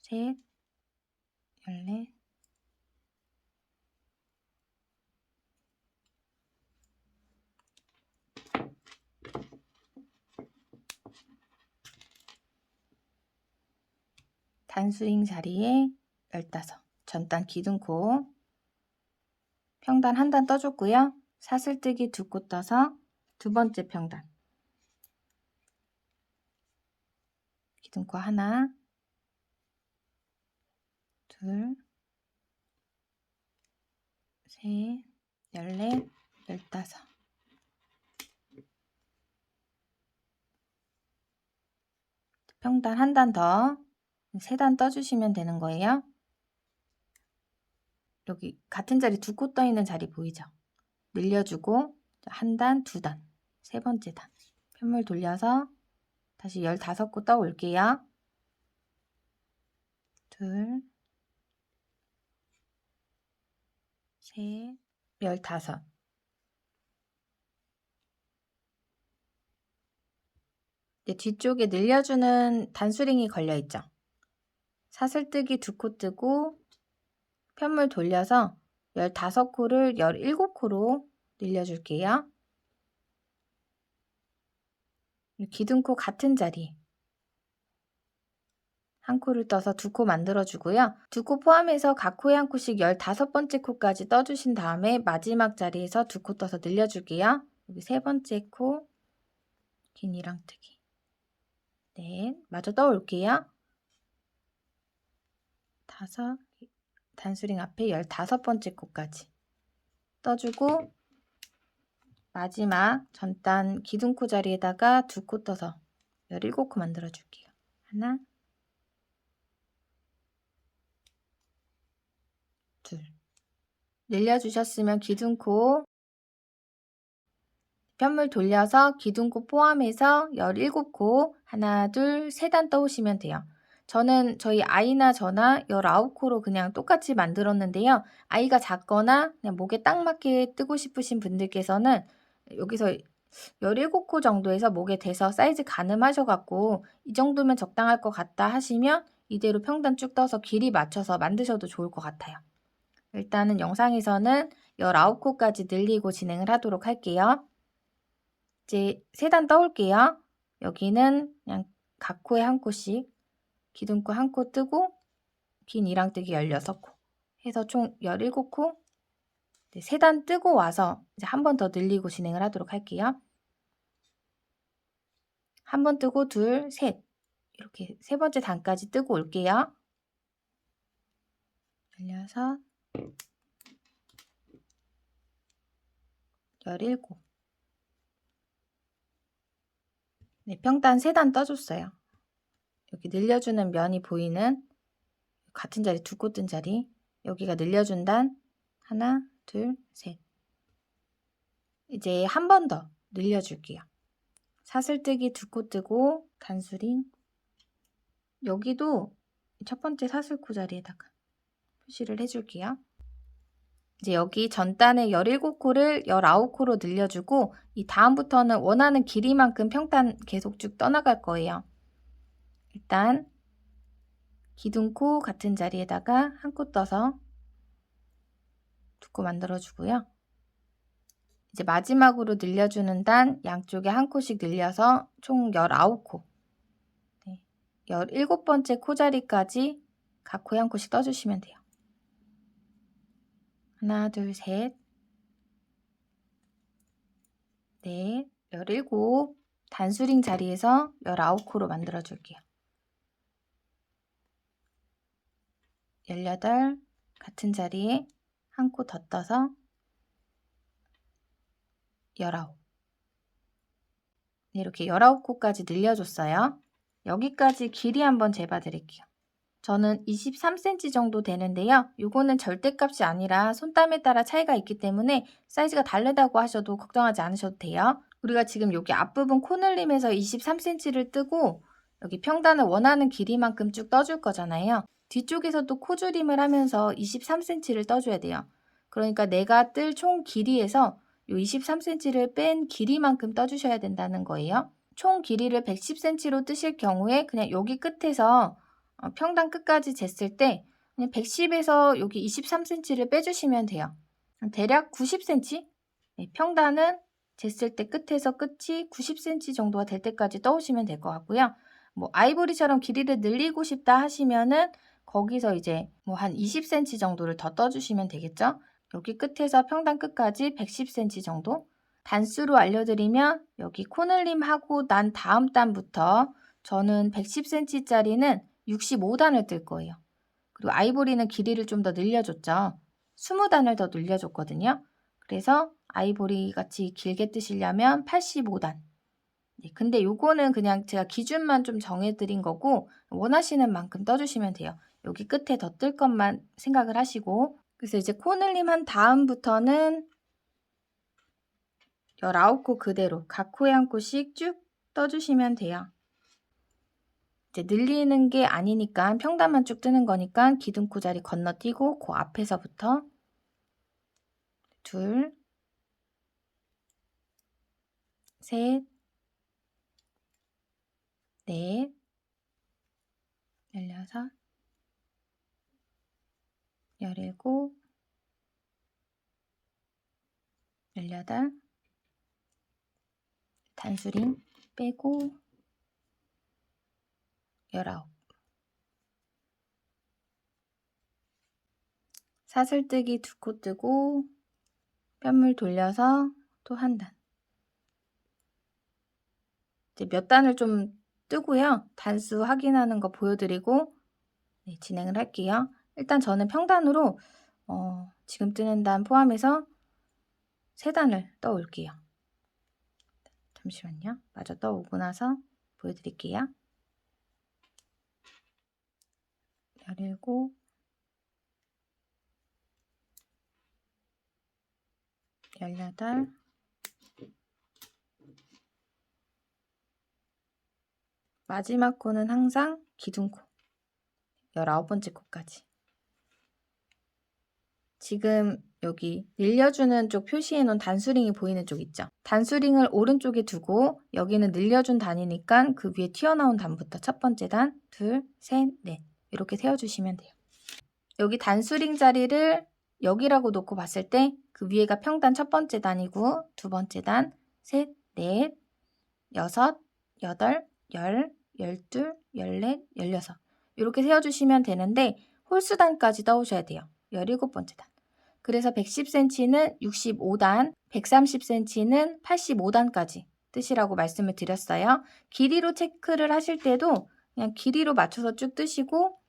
셋, 14, 단수링 자리에 15 전단 기둥코 평단 한 단 떠줬고요. 사슬뜨기 2코 떠서 두 번째 평단 기둥코 하나, 둘, 셋, 14, 15 평단 한 단 더 3단 떠주시면 되는 거예요. 여기 같은 자리 2코 떠 있는 자리 보이죠? 늘려주고 한 단, 두 단, 세 번째 단 편물 돌려서 다시 15코 떠 올게요. 둘, 셋, 15 이제 뒤쪽에 늘려주는 단수링이 걸려있죠. 사슬뜨기 2코 뜨고 편물 돌려서 15코를 17코로 늘려줄게요. 기둥코 같은 자리 한 코를 떠서 2코 만들어주고요. 2코 포함해서 각 코에 한 코씩 15번째 코까지 떠주신 다음에 마지막 자리에서 2코 떠서 늘려줄게요. 여기 3번째 코, 긴 이랑뜨기. 네, 마저 떠올게요. 5, 단수링 앞에 15번째 코까지 떠주고 마지막 전단 기둥코 자리에다가 2코 떠서 17코 만들어줄게요. 하나, 둘. 늘려주셨으면 기둥코 편물 돌려서 기둥코 포함해서 17코 하나, 둘, 3단 떠오시면 돼요. 저는 저희 아이나 저나 19코로 그냥 똑같이 만들었는데요. 아이가 작거나 그냥 목에 딱 맞게 뜨고 싶으신 분들께서는 여기서 17코 정도에서 목에 대서 사이즈 가늠하셔갖고 이 정도면 적당할 것 같다 하시면 이대로 평단 쭉 떠서 길이 맞춰서 만드셔도 좋을 것 같아요. 일단은 영상에서는 19코까지 늘리고 진행을 하도록 할게요. 이제 3단 떠올게요. 여기는 그냥 각 코에 한 코씩 기둥코 한 코 뜨고 긴 이랑뜨기 16코 해서 총 17코 3단 뜨고 와서 이제 한 번 더 늘리고 진행을 하도록 할게요. 한 번 뜨고 둘, 셋 이렇게 3번째 단까지 뜨고 올게요. 16, 17 네, 평단 3단 떠줬어요. 여기 늘려주는 면이 보이는 같은 자리 2코 뜬 자리 여기가 늘려준 단 하나, 둘, 셋 이제 한 번 더 늘려줄게요. 사슬뜨기 2코 뜨고 단수링 여기도 첫 번째 사슬코 자리에다가 표시를 해줄게요. 이제 여기 전단에 17코를 19코로 늘려주고 이 다음부터는 원하는 길이만큼 평단 계속 쭉 떠나갈 거예요. 일단 기둥코 같은 자리에다가 한 코 떠서 2코 만들어주고요. 이제 마지막으로 늘려주는 단 양쪽에 한 코씩 늘려서 총 19코 17번째 코자리까지 각 코에 한 코씩 떠주시면 돼요. 하나, 둘, 셋, 넷, 17 단수링 자리에서 19코로 만들어 줄게요. 18 같은 자리에 한 코 더 떠서 19 이렇게 19코까지 늘려줬어요. 여기까지 길이 한번 재봐 드릴게요. 저는 23cm 정도 되는데요. 이거는 절대값이 아니라 손땀에 따라 차이가 있기 때문에 사이즈가 다르다고 하셔도 걱정하지 않으셔도 돼요. 우리가 지금 여기 앞부분 코늘림에서 23cm를 뜨고 여기 평단을 원하는 길이만큼 쭉 떠줄 거잖아요. 뒤쪽에서도 코줄임을 하면서 23cm를 떠줘야 돼요. 그러니까 내가 뜰 총 길이에서 이 23cm를 뺀 길이만큼 떠주셔야 된다는 거예요. 총 길이를 110cm로 뜨실 경우에 그냥 여기 끝에서 평단 끝까지 쟀을 때 그냥 110에서 여기 23cm를 빼주시면 돼요. 대략 90cm? 네, 평단은 쟀을 때 끝에서 끝이 90cm 정도가 될 때까지 떠오시면 될 것 같고요. 뭐 아이보리처럼 길이를 늘리고 싶다 하시면은 거기서 이제 뭐 한 20cm 정도를 더 떠주시면 되겠죠. 여기 끝에서 평단 끝까지 110cm 정도. 단수로 알려드리면 여기 코늘림하고 난 다음 단부터 저는 110cm짜리는 65단을 뜰 거예요. 그리고 아이보리는 길이를 좀 더 늘려줬죠. 20단을 더 늘려줬거든요. 그래서 아이보리 같이 길게 뜨시려면 85단. 네, 근데 요거는 그냥 제가 기준만 좀 정해드린 거고 원하시는 만큼 떠주시면 돼요. 여기 끝에 더 뜰 것만 생각을 하시고 그래서 이제 코늘림 한 다음부터는 19코 그대로 각 코에 한 코씩 쭉 떠주시면 돼요. 이제 늘리는 게 아니니까 평단만 쭉 뜨는 거니까 기둥코 자리 건너뛰고 그 앞에서부터 둘, 셋, 넷, 16, 17, 18, 단수링 빼고 19, 사슬뜨기 2코 뜨고 뼘물 돌려서 또 한 단. 이제 몇 단을 좀 뜨고요. 단수 확인하는 거 보여드리고 네, 진행을 할게요. 일단 저는 평단으로 지금 뜨는 단 포함해서 3단을 떠올게요. 잠시만요. 마저 떠오고 나서 보여드릴게요. 17, 18, 마지막 코는 항상 기둥코 19번째 코까지. 지금 여기 늘려주는 쪽 표시해 놓은 단수링이 보이는 쪽 있죠? 단수링을 오른쪽에 두고 여기는 늘려준 단이니까 그 위에 튀어나온 단부터 첫 번째 단, 둘, 셋, 넷 이렇게 세워주시면 돼요. 여기 단수링 자리를 여기라고 놓고 봤을 때 그 위에가 평단 첫 번째 단이고 두 번째 단, 셋, 넷, 여섯, 여덟, 열, 열둘, 열넷, 열여섯 이렇게 세워주시면 되는데 홀수단까지 떠오셔야 돼요. 17번째 단. 그래서 110cm는 65단, 130cm는 85단까지 뜨시라고 말씀을 드렸어요. 길이로 체크를 하실 때도 그냥 길이로 맞춰서 쭉 뜨시고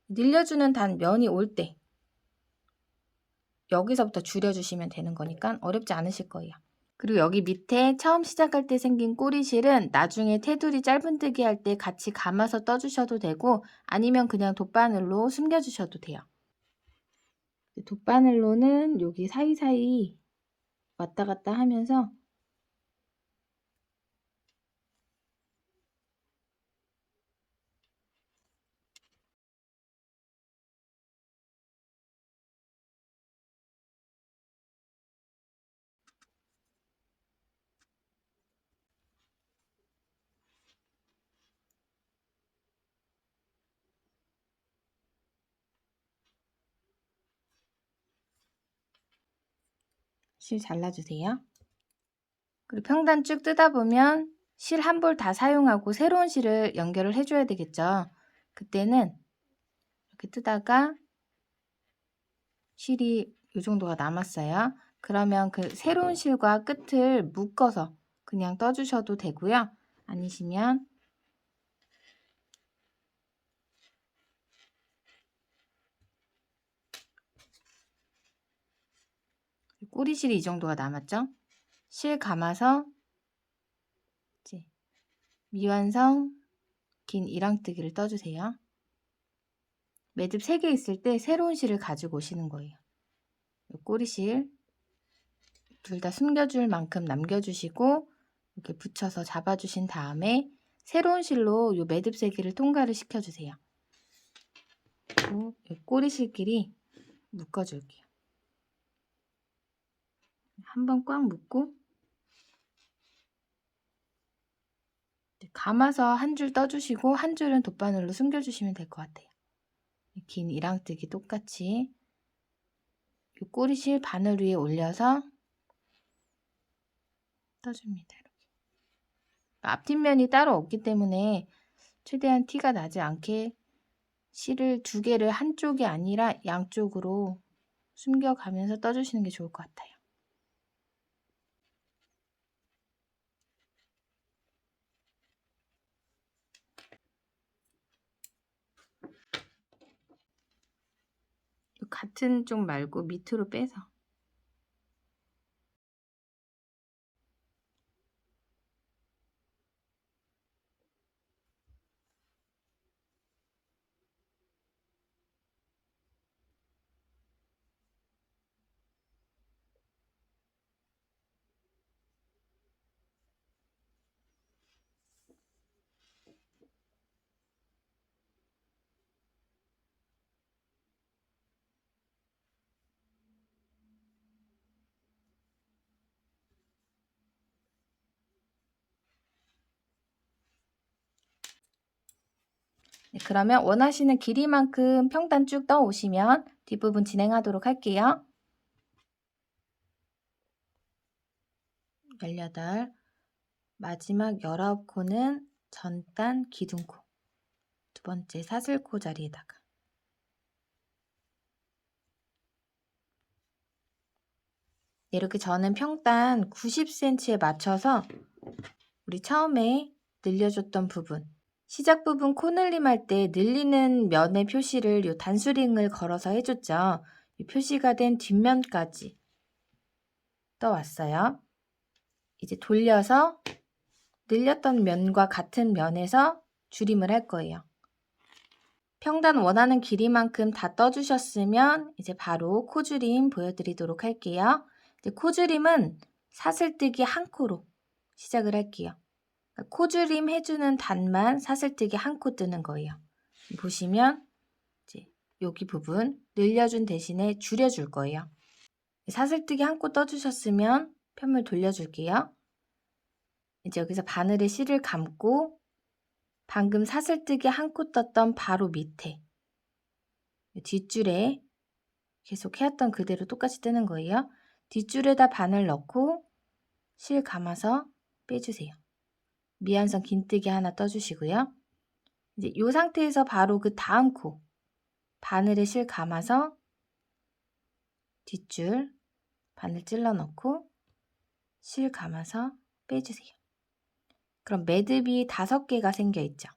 늘려주는 단 면이 올 때 여기서부터 줄여주시면 되는 거니까 어렵지 않으실 거예요. 그리고 여기 밑에 처음 시작할 때 생긴 꼬리실은 나중에 테두리 짧은뜨기 할 때 같이 감아서 떠주셔도 되고 아니면 그냥 돗바늘로 숨겨주셔도 돼요. 돗바늘로는 여기 사이사이 왔다 갔다 하면서 실 잘라주세요. 그리고 평단 쭉 뜨다 보면 실 한 볼 다 사용하고 새로운 실을 연결을 해줘야 되겠죠. 그때는 이렇게 뜨다가 실이 이 정도가 남았어요. 그러면 그 새로운 실과 끝을 묶어서 그냥 떠주셔도 되고요. 아니시면 꼬리실이 이 정도가 남았죠. 실 감아서 이제 미완성 긴 이랑뜨기를 떠주세요. 매듭 3개 있을 때 새로운 실을 가지고 오시는 거예요. 꼬리실 둘 다 숨겨줄 만큼 남겨주시고 이렇게 붙여서 잡아주신 다음에 새로운 실로 이 매듭 3개를 통과를 시켜주세요. 그리고 꼬리실끼리 묶어줄게요. 한번 꽉 묶고 감아서 한 줄 떠주시고 한 줄은 돗바늘로 숨겨주시면 될 것 같아요. 긴 이랑뜨기 똑같이 이 꼬리실 바늘 위에 올려서 떠줍니다. 이렇게. 앞뒷면이 따로 없기 때문에 최대한 티가 나지 않게 실을 2개를 한쪽이 아니라 양쪽으로 숨겨가면서 떠주시는 게 좋을 것 같아요. 같은 쪽 말고 밑으로 빼서 그러면 원하시는 길이만큼 평단 쭉 떠오시면 뒷부분 진행하도록 할게요. 18, 마지막 19코는 전단 기둥코, 두 번째 사슬코 자리에다가 이렇게 저는 평단 90cm에 맞춰서 우리 처음에 늘려줬던 부분, 시작 부분 코늘림 할 때 늘리는 면의 표시를 요 단수링을 걸어서 해줬죠. 이 표시가 된 뒷면까지 떠왔어요. 이제 돌려서 늘렸던 면과 같은 면에서 줄임을 할 거예요. 평단 원하는 길이만큼 다 떠주셨으면 이제 바로 코줄임 보여드리도록 할게요. 이제 코줄임은 사슬뜨기 한 코로 시작을 할게요. 코줄임 해주는 단만 사슬뜨기 한 코 뜨는 거예요. 보시면 이제 여기 부분 늘려준 대신에 줄여줄 거예요. 사슬뜨기 한 코 떠주셨으면 편물 돌려줄게요. 이제 여기서 바늘에 실을 감고 방금 사슬뜨기 한 코 떴던 바로 밑에 뒷줄에 계속 해왔던 그대로 똑같이 뜨는 거예요. 뒷줄에다 바늘 넣고 실 감아서 빼주세요. 미완성 긴뜨기 하나 떠주시고요. 이제 이 상태에서 바로 그 다음 코 바늘에 실 감아서 뒷줄 바늘 찔러 넣고 실 감아서 빼주세요. 그럼 매듭이 5개가 생겨 있죠.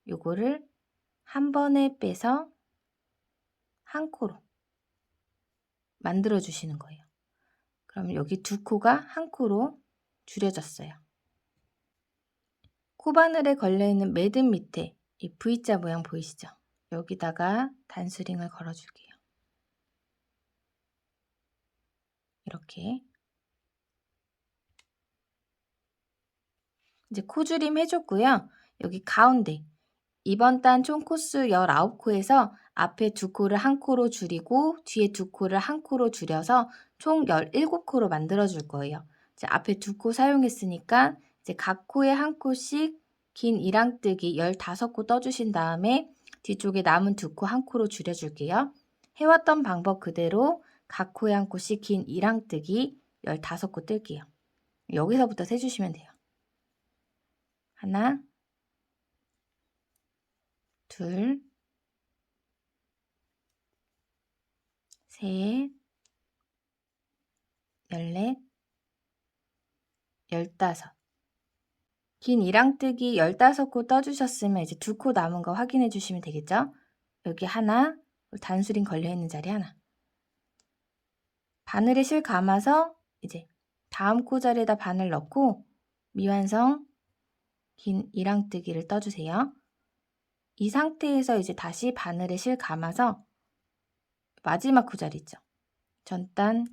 요거를 한 번에 빼서 한 코로 만들어 주시는 거예요. 그럼 여기 두 코가 한 코로 줄여졌어요. 코바늘에 걸려있는 매듭 밑에 이 V자 모양 보이시죠? 여기다가 단수링을 걸어줄게요. 이렇게 이제 코줄임 해줬고요. 여기 가운데 이번 단 총 코수 19코에서 앞에 두 코를 한 코로 줄이고 뒤에 두 코를 한 코로 줄여서 총 17코로 만들어 줄 거예요. 이제 앞에 두 코 사용했으니까 이제 각 코에 한 코씩 긴 이랑뜨기 15코 떠주신 다음에 뒤쪽에 남은 두 코 한 코로 줄여줄게요. 해왔던 방법 그대로 각 코에 한 코씩 긴 이랑뜨기 15코 뜰게요. 여기서부터 세주시면 돼요. 하나, 둘, 셋, 14, 15. 긴 이랑뜨기 15코 떠주셨으면 이제 2코 남은 거 확인해 주시면 되겠죠? 여기 하나, 단수링 걸려있는 자리 하나. 바늘에 실 감아서 이제 다음 코 자리에다 바늘 넣고 미완성 긴 이랑뜨기를 떠주세요. 이 상태에서 이제 다시 바늘에 실 감아서 마지막 코 자리 있죠? 전단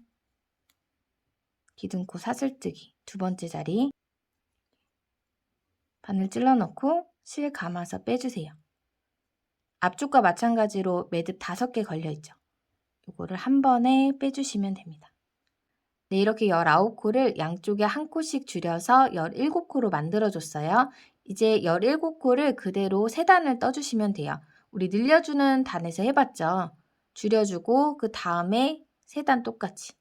기둥코 사슬뜨기 두 번째 자리 바늘 찔러 넣고 실 감아서 빼주세요. 앞쪽과 마찬가지로 매듭 5개 걸려있죠. 이거를 한 번에 빼주시면 됩니다. 네, 이렇게 19코를 양쪽에 한 코씩 줄여서 17코로 만들어줬어요. 이제 17코를 그대로 3단을 떠주시면 돼요. 우리 늘려주는 단에서 해봤죠. 줄여주고 그 다음에 3단 똑같이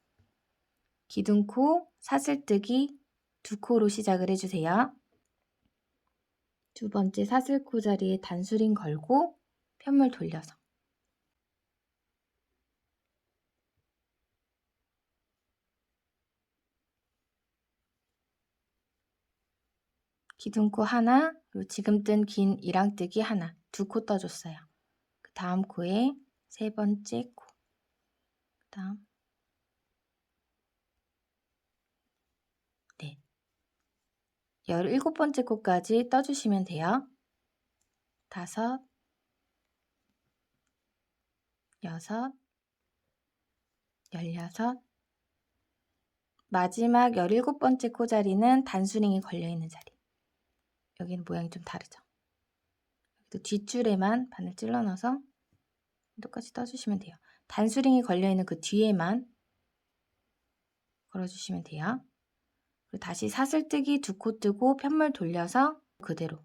기둥코, 사슬뜨기 2코로 시작을 해주세요. 두 번째 사슬코 자리에 단수링 걸고 편물 돌려서 기둥코 하나, 그리고 지금 뜬 긴 이랑뜨기 하나, 2코 떠줬어요. 그 다음 코에 세 번째 코, 그 다음 네, 17번째 코까지 떠주시면 돼요. 5, 6, 16, 마지막 17번째 코 자리는 단수링이 걸려있는 자리. 여기는 모양이 좀 다르죠. 또 뒷줄에만 바늘 찔러 넣어서 똑같이 떠주시면 돼요. 단수링이 걸려있는 그 뒤에만 걸어주시면 돼요. 그리고 다시 사슬뜨기 2코 뜨고 편물 돌려서 그대로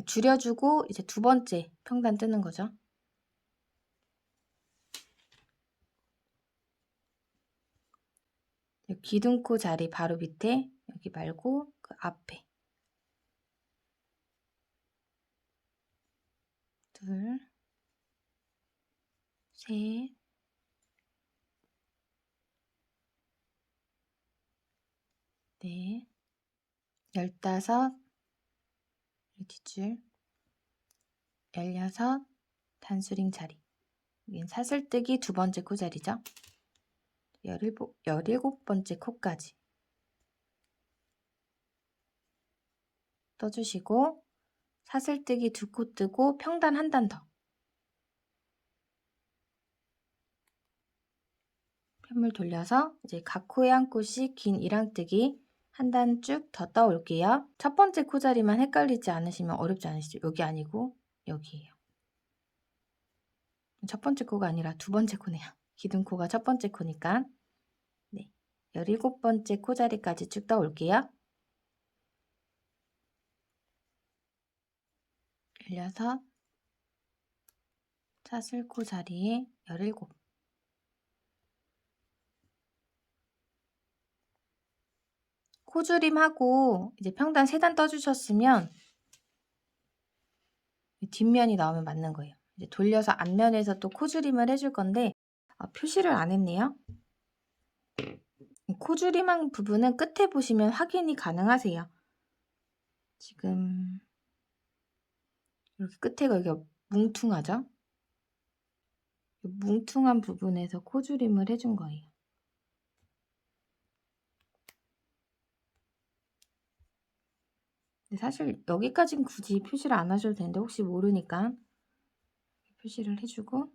줄여주고 이제 두 번째 평단 뜨는 거죠. 기둥코 자리 바로 밑에 여기 말고 그 앞에 둘, 셋, 넷, 15, 뒷줄, 16, 단수링 자리. 여긴 사슬뜨기 두 번째 코자리죠. 17번째 코까지 떠주시고 사슬뜨기 두 코 뜨고 평단 한 단 더. 편물 돌려서 이제 각 코에 한 코씩 긴 이랑뜨기 한 단 쭉 더 떠올게요. 첫 번째 코자리만 헷갈리지 않으시면 어렵지 않으시죠? 여기 아니고 여기예요. 첫 번째 코가 아니라 두 번째 코네요. 기둥코가 첫 번째 코니까. 네, 17번째 코자리까지 쭉 떠올게요. 16, 사슬코 자리에 17. 코줄임하고 이제 평단 3단 떠주셨으면 뒷면이 나오면 맞는 거예요. 이제 돌려서 앞면에서 또 코줄임을 해줄 건데 표시를 안 했네요. 코줄임한 부분은 끝에 보시면 확인이 가능하세요. 지금 이렇게 끝에가 여기가 뭉퉁하죠? 뭉퉁한 부분에서 코줄임을 해준 거예요. 근데 사실 여기까지는 굳이 표시를 안 하셔도 되는데 혹시 모르니까 표시를 해주고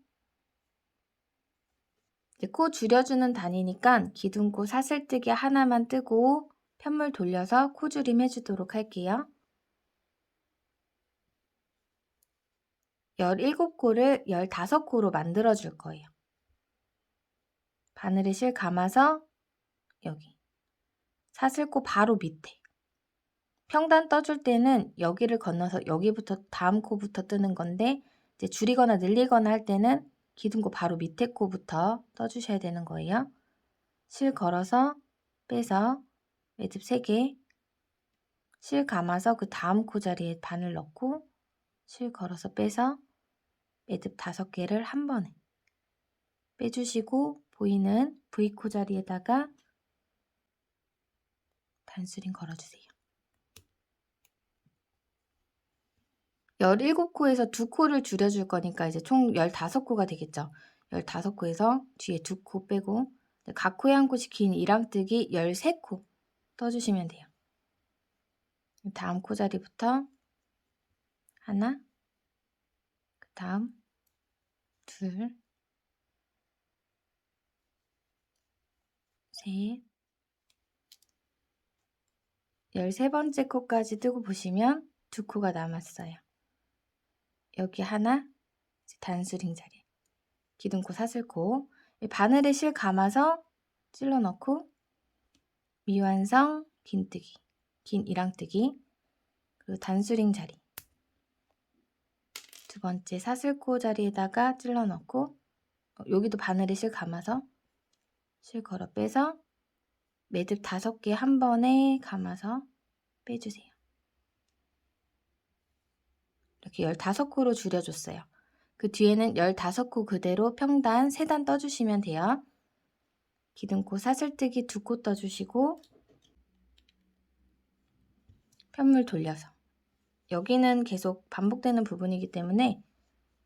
이제 코 줄여주는 단위니까 기둥코 사슬뜨기 하나만 뜨고 편물 돌려서 코줄임 해주도록 할게요. 17코를 15코로 만들어 줄 거예요. 바늘에 실 감아서 여기 사슬코 바로 밑에 평단 떠줄 때는 여기를 건너서 여기부터 다음 코부터 뜨는 건데 이제 줄이거나 늘리거나 할 때는 기둥코 바로 밑에 코부터 떠주셔야 되는 거예요. 실 걸어서 빼서 매듭 3개 실 감아서 그 다음 코 자리에 바늘 넣고 실 걸어서 빼서 매듭 5개를 한 번에 빼주시고 보이는 V코 자리에다가 단수링 걸어주세요. 17코에서 2코를 줄여줄 거니까 이제 총 15코가 되겠죠. 15코에서 뒤에 2코 빼고 각 코에 한 코씩 긴 이랑뜨기 13코 떠주시면 돼요. 다음 코 자리부터 하나, 그 다음 둘, 셋, 13번째 코까지 뜨고 보시면 2코가 남았어요. 여기 하나, 단수링 자리, 기둥코 사슬코, 바늘에 실 감아서 찔러 넣고 미완성 긴뜨기, 긴 이랑뜨기, 그리고 단수링 자리, 두 번째 사슬코 자리에다가 찔러 넣고 여기도 바늘에 실 감아서 실 걸어 빼서 매듭 5개 한 번에 감아서 빼주세요. 이렇게 15코로 줄여줬어요. 그 뒤에는 15코 그대로 평단 3단 떠주시면 돼요. 기둥코 사슬뜨기 2코 떠주시고 편물 돌려서 여기는 계속 반복되는 부분이기 때문에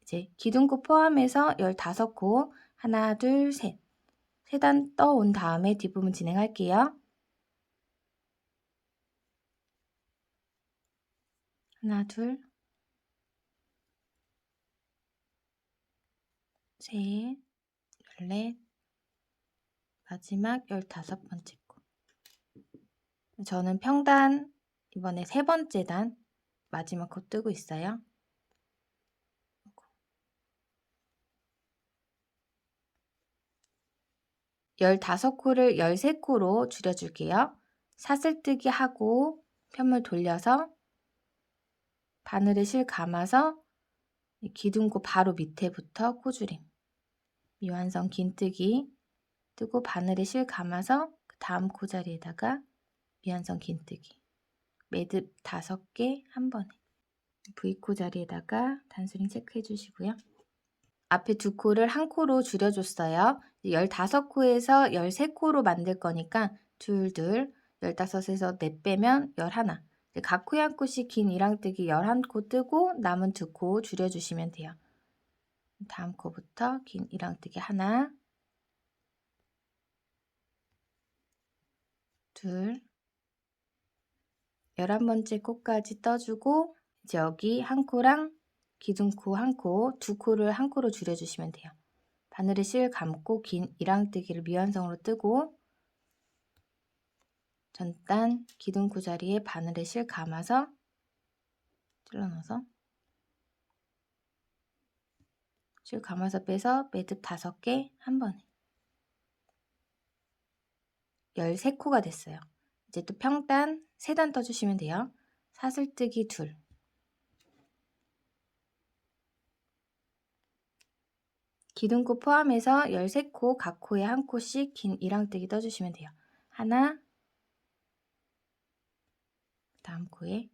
이제 기둥코 포함해서 15코 하나, 둘, 셋 3단 떠온 다음에 뒷부분 진행할게요. 하나, 둘, 셋, 14, 마지막 15번째 코. 저는 평단 이번에 3번째 단 마지막 코 뜨고 있어요. 15코를 13코로 줄여줄게요. 사슬뜨기 하고 편물 돌려서 바늘에 실 감아서 기둥코 바로 밑에부터 코줄임. 미완성 긴뜨기 뜨고 바늘에 실 감아서 그 다음 코 자리에다가 미완성 긴뜨기. 매듭 5개 한 번에. V코 자리에다가 단수링 체크해 주시고요. 앞에 2코를 한 코로 줄여줬어요. 15코에서 13코로 만들 거니까 둘, 15에서 4 빼면 11. 각 코에 한 코씩 긴 이랑뜨기 11코 뜨고 남은 2코 줄여주시면 돼요. 다음 코부터 긴 이랑뜨기 하나, 둘, 11번째 코까지 떠주고 이제 여기 한 코랑 기둥코 한 코, 2코를 한 코로 줄여주시면 돼요. 바늘에 실 감고 긴 이랑뜨기를 미완성으로 뜨고 전단 기둥코 자리에 바늘에 실 감아서 찔러 넣어서 실 감아서 빼서 매듭 5개 한 번에 13코가 됐어요. 이제 또 평단 3단 떠주시면 돼요. 사슬뜨기 2, 기둥코 포함해서 13코 각 코에 한 코씩 긴 이랑뜨기 떠주시면 돼요. 하나, 다음 코에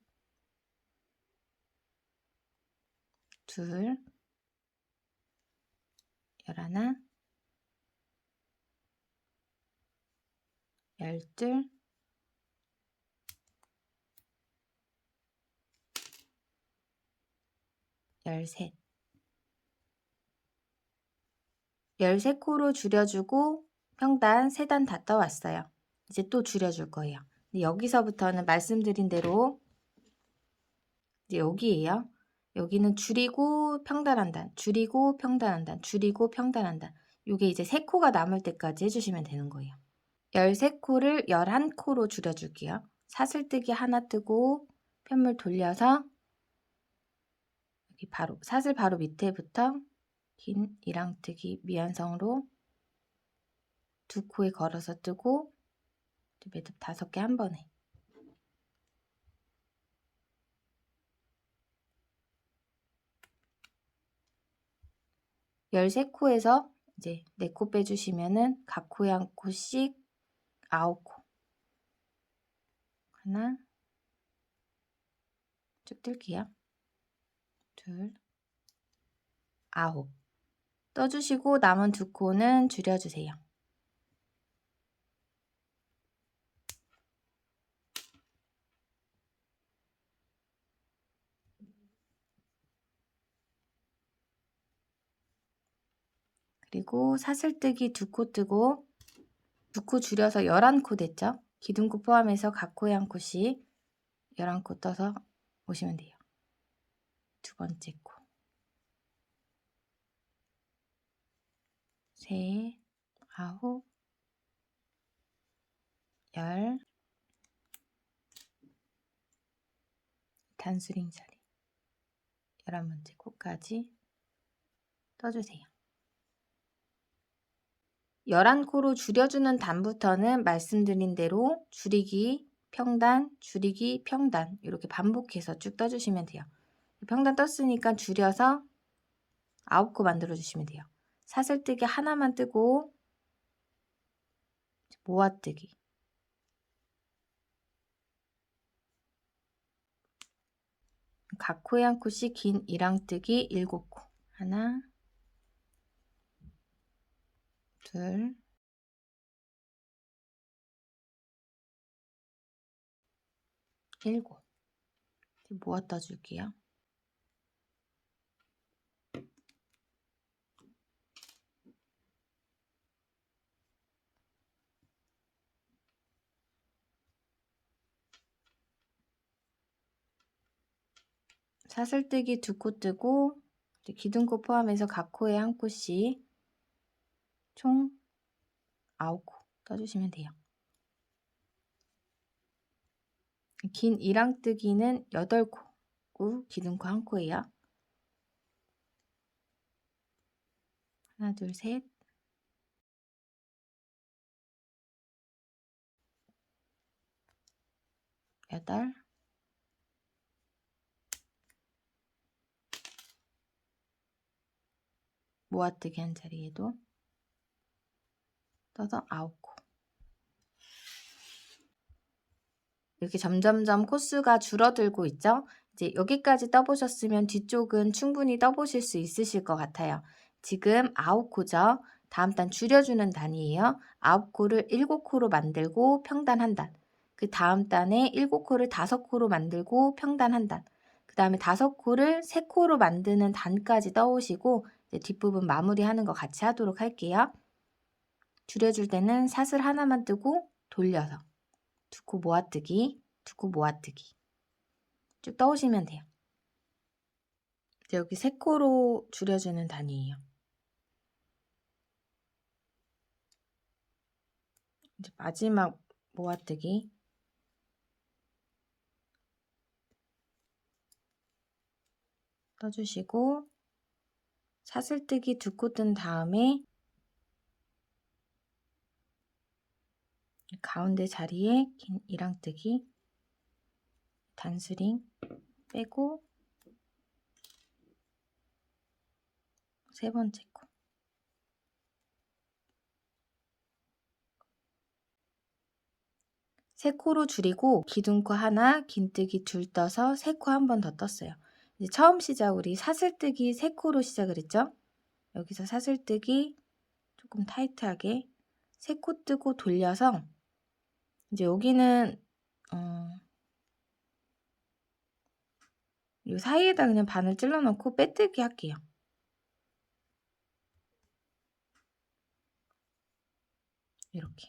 둘, 11, 12, 13, 13코로 줄여주고 평단 3단 다 떠왔어요. 이제 또 줄여줄 거예요. 여기서부터는 말씀드린 대로 이제 여기에요. 여기는 줄이고 평단한 단, 줄이고 평단한 단, 줄이고 평단한 단. 이게 이제 3코가 남을 때까지 해주시면 되는 거예요. 13코를 11코로 줄여줄게요. 사슬뜨기 하나 뜨고 편물 돌려서 여기 바로 사슬 바로 밑에부터 긴 이랑뜨기 미완성으로 2코에 걸어서 뜨고 매듭 5개 한 번에 13코에서 이제 4코 빼주시면은 각 코에 한 코씩 9코 하나 쭉 뜰게요. 둘, 9 떠주시고 남은 2코는 줄여주세요. 그리고 사슬뜨기 2코 뜨고 2코 줄여서 11코 됐죠? 기둥코 포함해서 각 코에 한 코씩 11코 떠서 오시면 돼요. 두 번째 코 셋, 9, 10 단수링 자리 11번째 코까지 떠주세요. 11코로 줄여주는 단부터는 말씀드린 대로 줄이기, 평단, 줄이기, 평단 이렇게 반복해서 쭉 떠주시면 돼요. 평단 떴으니까 줄여서 9코 만들어주시면 돼요. 사슬뜨기 하나만 뜨고 모아뜨기 각 코에 한 코씩 긴 이랑뜨기 7코 하나, 둘, 7 모아 떠줄게요. 사슬뜨기 2코 뜨고 기둥코 포함해서 각 코에 한 코씩 총 9코 떠주시면 돼요. 긴 이랑뜨기는 8코, 기둥코 1코예요. 하나, 둘, 셋, 8, 모아뜨기 한 자리에도 떠서 9코. 이렇게 점점점 코수가 줄어들고 있죠? 이제 여기까지 떠보셨으면 뒤쪽은 충분히 떠보실 수 있으실 것 같아요. 지금 9코죠? 다음 단 줄여주는 단이에요. 9코를 7코로 만들고 평단 한 단. 그 다음 단에 7코를 5코로 만들고 평단 한 단. 그 다음에 5코를 3코로 만드는 단까지 떠오시고 이제 뒷부분 마무리하는 거 같이 하도록 할게요. 줄여줄 때는 사슬 하나만 뜨고 돌려서 2코 모아뜨기, 2코 모아뜨기 쭉 떠오시면 돼요. 이제 여기 3코로 줄여주는 단이에요. 이제 마지막 모아뜨기 떠주시고 사슬뜨기 2코 뜬 다음에 가운데 자리에 긴 이랑뜨기 단스링 빼고 세 번째 코. 세 코로 줄이고 기둥코 하나, 긴뜨기 둘 떠서 3코 한 번 더 떴어요. 이제 처음 시작 우리 사슬뜨기 3코로 시작을 했죠? 여기서 사슬뜨기 조금 타이트하게 3코 뜨고 돌려서 이제 여기는 이 사이에다 그냥 바늘 찔러 넣고 빼뜨기 할게요. 이렇게.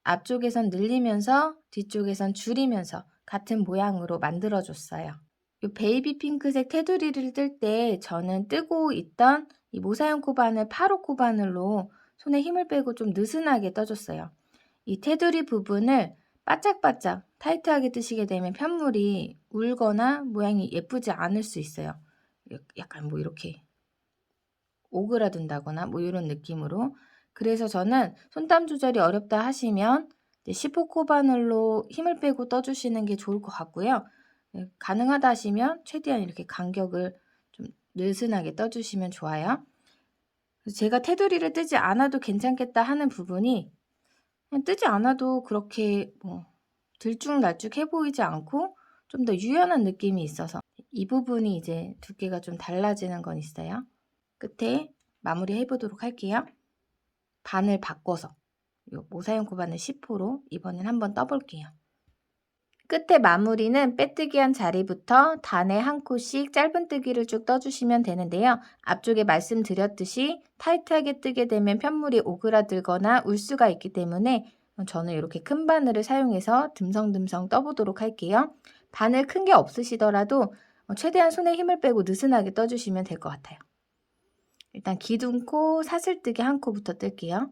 앞쪽에선 늘리면서 뒤쪽에선 줄이면서 같은 모양으로 만들어줬어요. 이 베이비 핑크색 테두리를 뜰 때 저는 뜨고 있던 이 모사형 코바늘 8호 코바늘로 손에 힘을 빼고 좀 느슨하게 떠줬어요. 이 테두리 부분을 바짝바짝 타이트하게 뜨시게 되면 편물이 울거나 모양이 예쁘지 않을 수 있어요. 약간 뭐 이렇게 오그라든다거나 뭐 이런 느낌으로. 그래서 저는 손땀 조절이 어렵다 하시면 10호 코바늘로 힘을 빼고 떠주시는 게 좋을 것 같고요. 가능하다 하시면 최대한 이렇게 간격을 좀 느슨하게 떠주시면 좋아요. 제가 테두리를 뜨지 않아도 괜찮겠다 하는 부분이 그냥 뜨지 않아도 그렇게 뭐 들쭉날쭉해 보이지 않고 좀 더 유연한 느낌이 있어서 이 부분이 이제 두께가 좀 달라지는 건 있어요. 끝에 마무리 해보도록 할게요. 바늘 바꿔서 요 모사형 코바늘 10호로 이번엔 한번 떠볼게요. 끝에 마무리는 빼뜨기 한 자리부터 단에 한 코씩 짧은뜨기를 쭉 떠주시면 되는데요. 앞쪽에 말씀드렸듯이 타이트하게 뜨게 되면 편물이 오그라들거나 울 수가 있기 때문에 저는 이렇게 큰 바늘을 사용해서 듬성듬성 떠보도록 할게요. 바늘 큰 게 없으시더라도 최대한 손에 힘을 빼고 느슨하게 떠주시면 될 것 같아요. 일단 기둥코 사슬뜨기 한 코부터 뜰게요.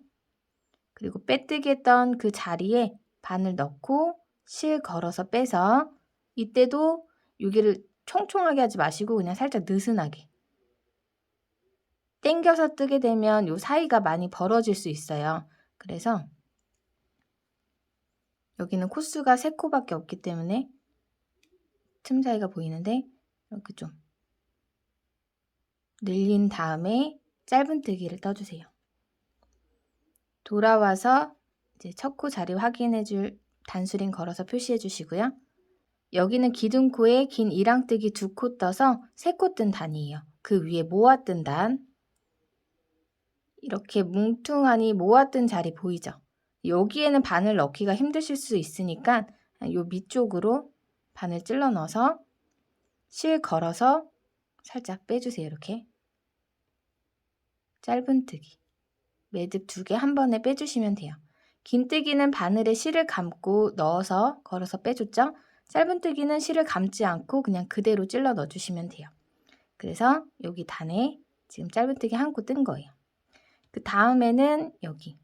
그리고 빼뜨기 했던 그 자리에 바늘 넣고 실 걸어서 빼서 이때도 여기를 총총하게 하지 마시고 그냥 살짝 느슨하게 당겨서 뜨게 되면 요 사이가 많이 벌어질 수 있어요. 그래서 여기는 코수가 3코밖에 없기 때문에 틈 사이가 보이는데 이렇게 좀 늘린 다음에 짧은뜨기를 떠주세요. 돌아와서 이제 첫 코 자리 확인해 줄 단수링 걸어서 표시해 주시고요. 여기는 기둥코에 긴 이랑뜨기 2코 떠서 3코 뜬 단이에요. 그 위에 모아뜬 단. 이렇게 뭉퉁하니 모아뜬 자리 보이죠? 여기에는 바늘 넣기가 힘드실 수 있으니까 요 밑쪽으로 바늘 찔러 넣어서 실 걸어서 살짝 빼주세요. 이렇게. 짧은뜨기. 매듭 2개 한 번에 빼주시면 돼요. 긴뜨기는 바늘에 실을 감고 넣어서 걸어서 빼줬죠? 짧은뜨기는 실을 감지 않고 그냥 그대로 찔러 넣어주시면 돼요. 그래서 여기 단에 지금 짧은뜨기 한 코 뜬 거예요. 그 다음에는 여기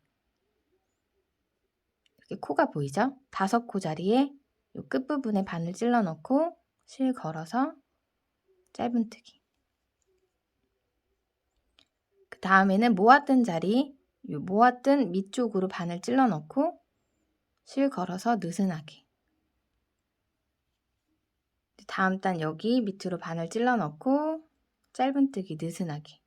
이렇게 코가 보이죠? 5코 자리에 요 끝부분에 바늘 찔러 넣고 실 걸어서 짧은뜨기. 그 다음에는 모아뜬 자리, 요 모아뜬 밑쪽으로 바늘 찔러 넣고 실 걸어서 느슨하게. 다음 단 여기 밑으로 바늘 찔러 넣고 짧은뜨기 느슨하게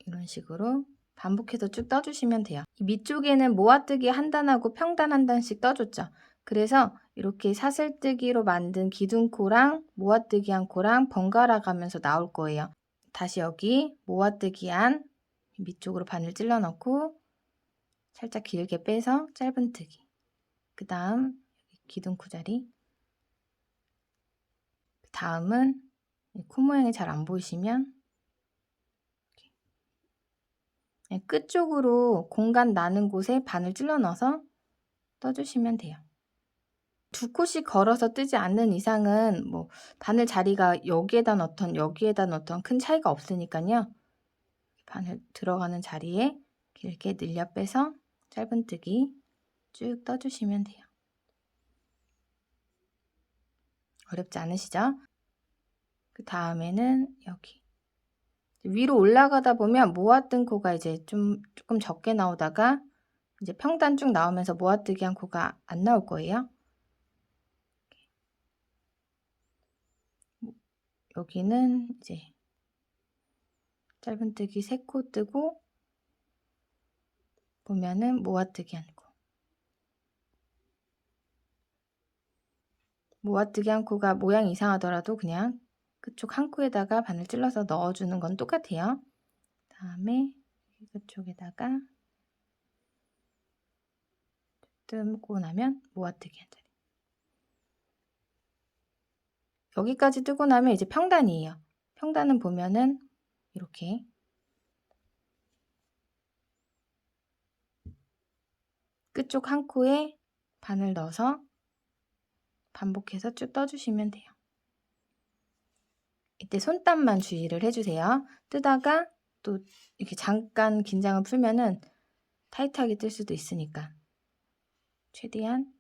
이런 식으로 반복해서 쭉 떠주시면 돼요. 이 밑쪽에는 모아뜨기 한 단하고 평단 한 단씩 떠줬죠. 그래서 이렇게 사슬뜨기로 만든 기둥코랑 모아뜨기 한 코랑 번갈아 가면서 나올 거예요. 다시 여기 모아뜨기 한 밑쪽으로 바늘 찔러 넣고 살짝 길게 빼서 짧은뜨기, 그 다음 기둥코 자리, 그 다음은 코 모양이 잘 안 보이시면 끝쪽으로 공간 나는 곳에 바늘 찔러 넣어서 떠주시면 돼요. 두 코씩 걸어서 뜨지 않는 이상은 뭐 바늘 자리가 여기에다 넣던 여기에다 넣던 큰 차이가 없으니까요. 바늘 들어가는 자리에 길게 늘려 빼서 짧은뜨기 쭉 떠주시면 돼요. 어렵지 않으시죠? 그 다음에는 여기 위로 올라가다 보면 모아뜬 코가 이제 조금 적게 나오다가 이제 평단 쭉 나오면서 모아뜨기 한 코가 안 나올 거예요. 여기는 이제 짧은뜨기 3코 뜨고 보면은 모아뜨기 한 코. 모아뜨기 한 코가 모양이 이상하더라도 그냥 그쪽 한 코에다가 바늘 찔러서 넣어주는 건 똑같아요. 다음에 그쪽에다가 뜨고 나면 모아뜨기 한 자리. 여기까지 뜨고 나면 이제 평단이에요. 평단은 보면은 이렇게 끝쪽 한 코에 바늘 넣어서 반복해서 쭉 떠주시면 돼요. 이때 손땀만 주의를 해주세요. 뜨다가 또 이렇게 잠깐 긴장을 풀면은 타이트하게 뜰 수도 있으니까 최대한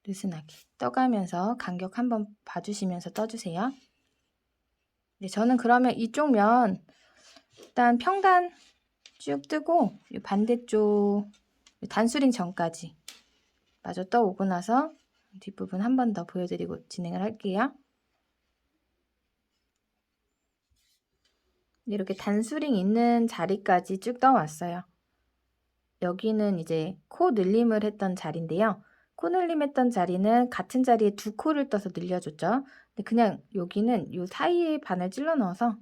느슨하게 떠가면서 간격 한번 봐주시면서 떠주세요. 네, 저는 그러면 이쪽 면 일단 평단 쭉 뜨고 반대쪽 단수링 전까지 마저 떠오고 나서 뒷부분 한 번 더 보여드리고 진행을 할게요. 이렇게 단수링 있는 자리까지 쭉 떠왔어요. 여기는 이제 코 늘림을 했던 자리인데요. 코 늘림했던 자리는 같은 자리에 2코를 떠서 늘려줬죠. 근데 그냥 여기는 이 사이에 바늘 찔러 넣어서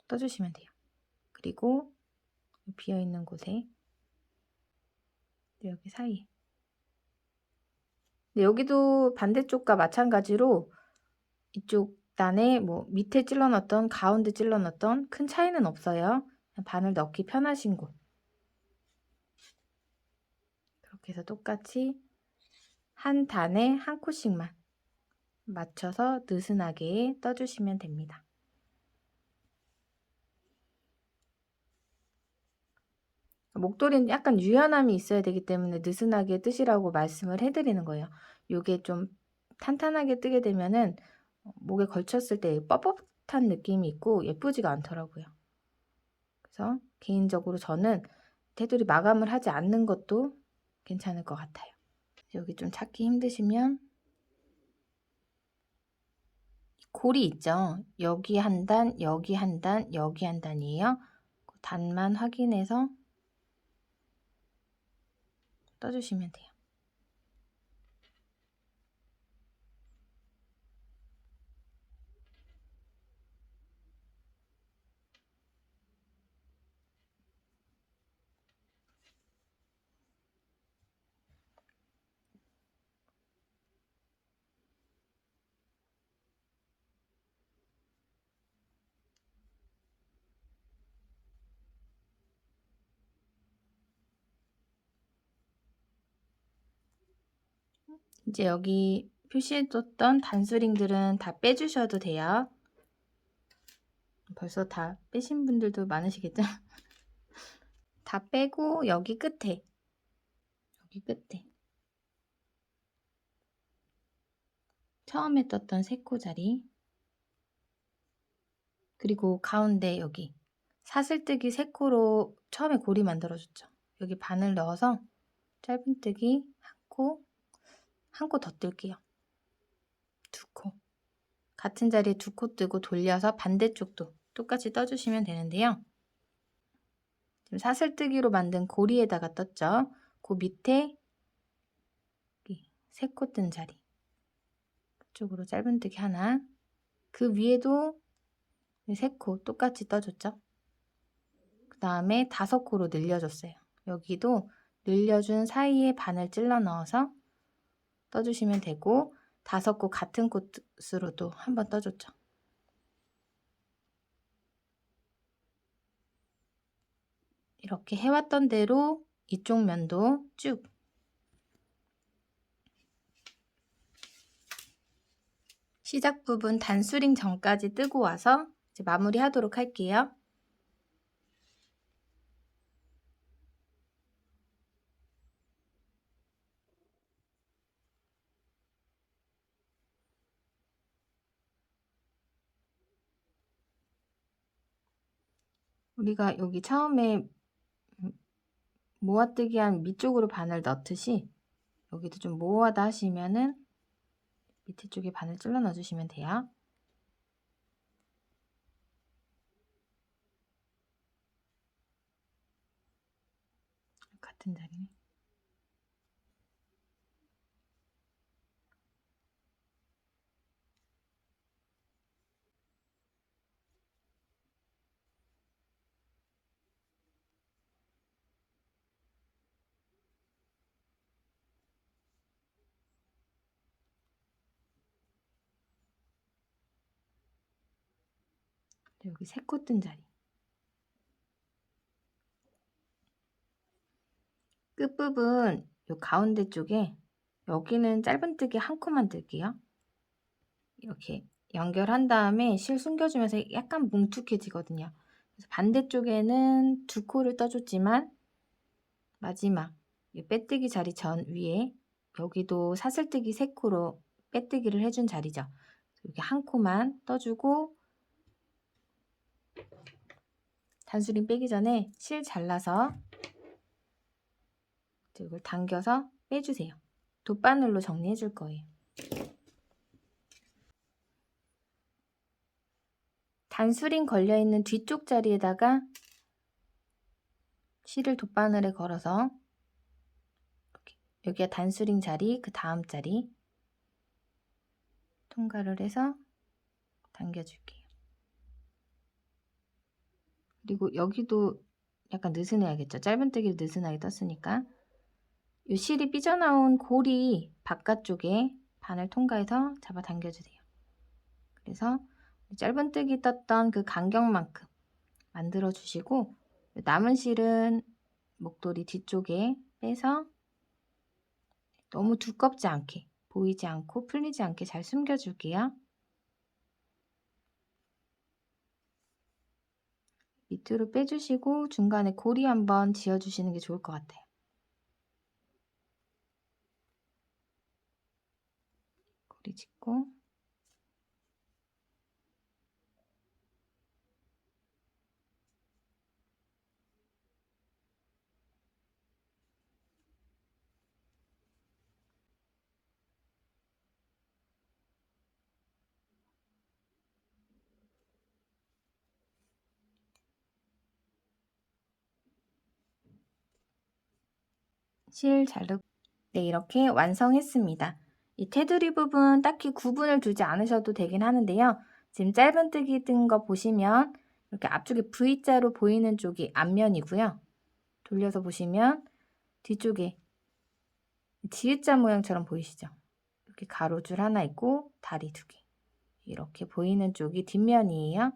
떠주시면 돼요. 그리고 비어있는 곳에 여기 사이에 여기도 반대쪽과 마찬가지로 이쪽 단에 뭐 밑에 찔러 넣었던 가운데 찔러 넣었던 큰 차이는 없어요. 바늘 넣기 편하신 곳 그렇게 해서 똑같이 한 단에 한 코씩만 맞춰서 느슨하게 떠주시면 됩니다. 목도리는 약간 유연함이 있어야 되기 때문에 느슨하게 뜨시라고 말씀을 해드리는 거예요. 이게 좀 탄탄하게 뜨게 되면은 목에 걸쳤을 때 뻣뻣한 느낌이 있고 예쁘지가 않더라고요. 그래서 개인적으로 저는 테두리 마감을 하지 않는 것도 괜찮을 것 같아요. 여기 좀 찾기 힘드시면 골이 있죠. 여기 한 단, 여기 한 단, 여기 한 단이에요. 그 단만 확인해서 떠주시면 돼요. 이제 여기 표시해뒀던 단수링들은 다 빼주셔도 돼요. 벌써 다 빼신 분들도 많으시겠죠? 다 빼고 여기 끝에 처음에 떴던 3코 자리 그리고 가운데 여기 사슬뜨기 3코로 처음에 고리 만들어줬죠. 여기 바늘 넣어서 짧은뜨기 한 코 더 뜰게요. 2코 같은 자리에 2코 뜨고 돌려서 반대쪽도 똑같이 떠주시면 되는데요. 지금 사슬뜨기로 만든 고리에다가 떴죠. 그 밑에 3코 뜬 자리, 그쪽으로 짧은뜨기 하나, 그 위에도 3코 똑같이 떠줬죠. 그 다음에 5코로 늘려줬어요. 여기도 늘려준 사이에 바늘 찔러 넣어서 떠주시면 되고, 5코 같은 코스로도 한번 떠줬죠. 이렇게 해왔던 대로 이쪽 면도 쭉 시작 부분 단수링 전까지 뜨고 와서 이제 마무리 하도록 할게요. 우리가 여기 처음에 모아뜨기 한 밑쪽으로 바늘 넣듯이 여기도 좀 모아다 하시면은 밑에 쪽에 바늘 찔러 넣어주시면 돼요. 같은 자리네. 여기 3코 뜬 자리. 끝부분 요 가운데 쪽에 여기는 짧은뜨기 1코만 뜰게요. 이렇게 연결한 다음에 실 숨겨주면서 약간 뭉툭해지거든요. 그래서 반대쪽에는 2코를 떠줬지만 마지막 이 빼뜨기 자리 전 위에 여기도 사슬뜨기 3코로 빼뜨기를 해준 자리죠. 이렇게 1코만 떠주고 단수링 빼기 전에 실 잘라서 이걸 당겨서 빼주세요. 돗바늘로 정리해 줄 거예요. 단수링 걸려있는 뒤쪽 자리에다가 실을 돗바늘에 걸어서 이렇게, 여기가 단수링 자리, 그 다음 자리 통과를 해서 당겨줄게요. 그리고 여기도 약간 느슨해야겠죠. 짧은뜨기를 느슨하게 떴으니까 이 실이 삐져나온 고리 바깥쪽에 바늘 통과해서 잡아 당겨주세요. 그래서 짧은뜨기 떴던 그 간격만큼 만들어 주시고 남은 실은 목도리 뒤쪽에 빼서 너무 두껍지 않게, 보이지 않고 풀리지 않게 잘 숨겨줄게요. 밑으로 빼주시고 중간에 고리 한번 지어주시는 게 좋을 것 같아요. 고리 짓고 실 자르고 네, 이렇게 완성했습니다. 이 테두리 부분 딱히 구분을 두지 않으셔도 되긴 하는데요. 지금 짧은뜨기 뜬 거 보시면 이렇게 앞쪽에 V자로 보이는 쪽이 앞면이고요. 돌려서 보시면 뒤쪽에 지읒자 모양처럼 보이시죠? 이렇게 가로줄 하나 있고 다리 2개 이렇게 보이는 쪽이 뒷면이에요.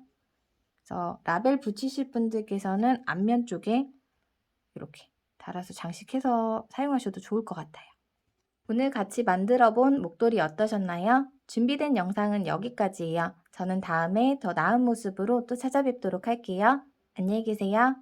그래서 라벨 붙이실 분들께서는 앞면 쪽에 이렇게 달아서 장식해서 사용하셔도 좋을 것 같아요. 오늘 같이 만들어 본 목도리 어떠셨나요? 준비된 영상은 여기까지예요. 저는 다음에 더 나은 모습으로 또 찾아뵙도록 할게요. 안녕히 계세요.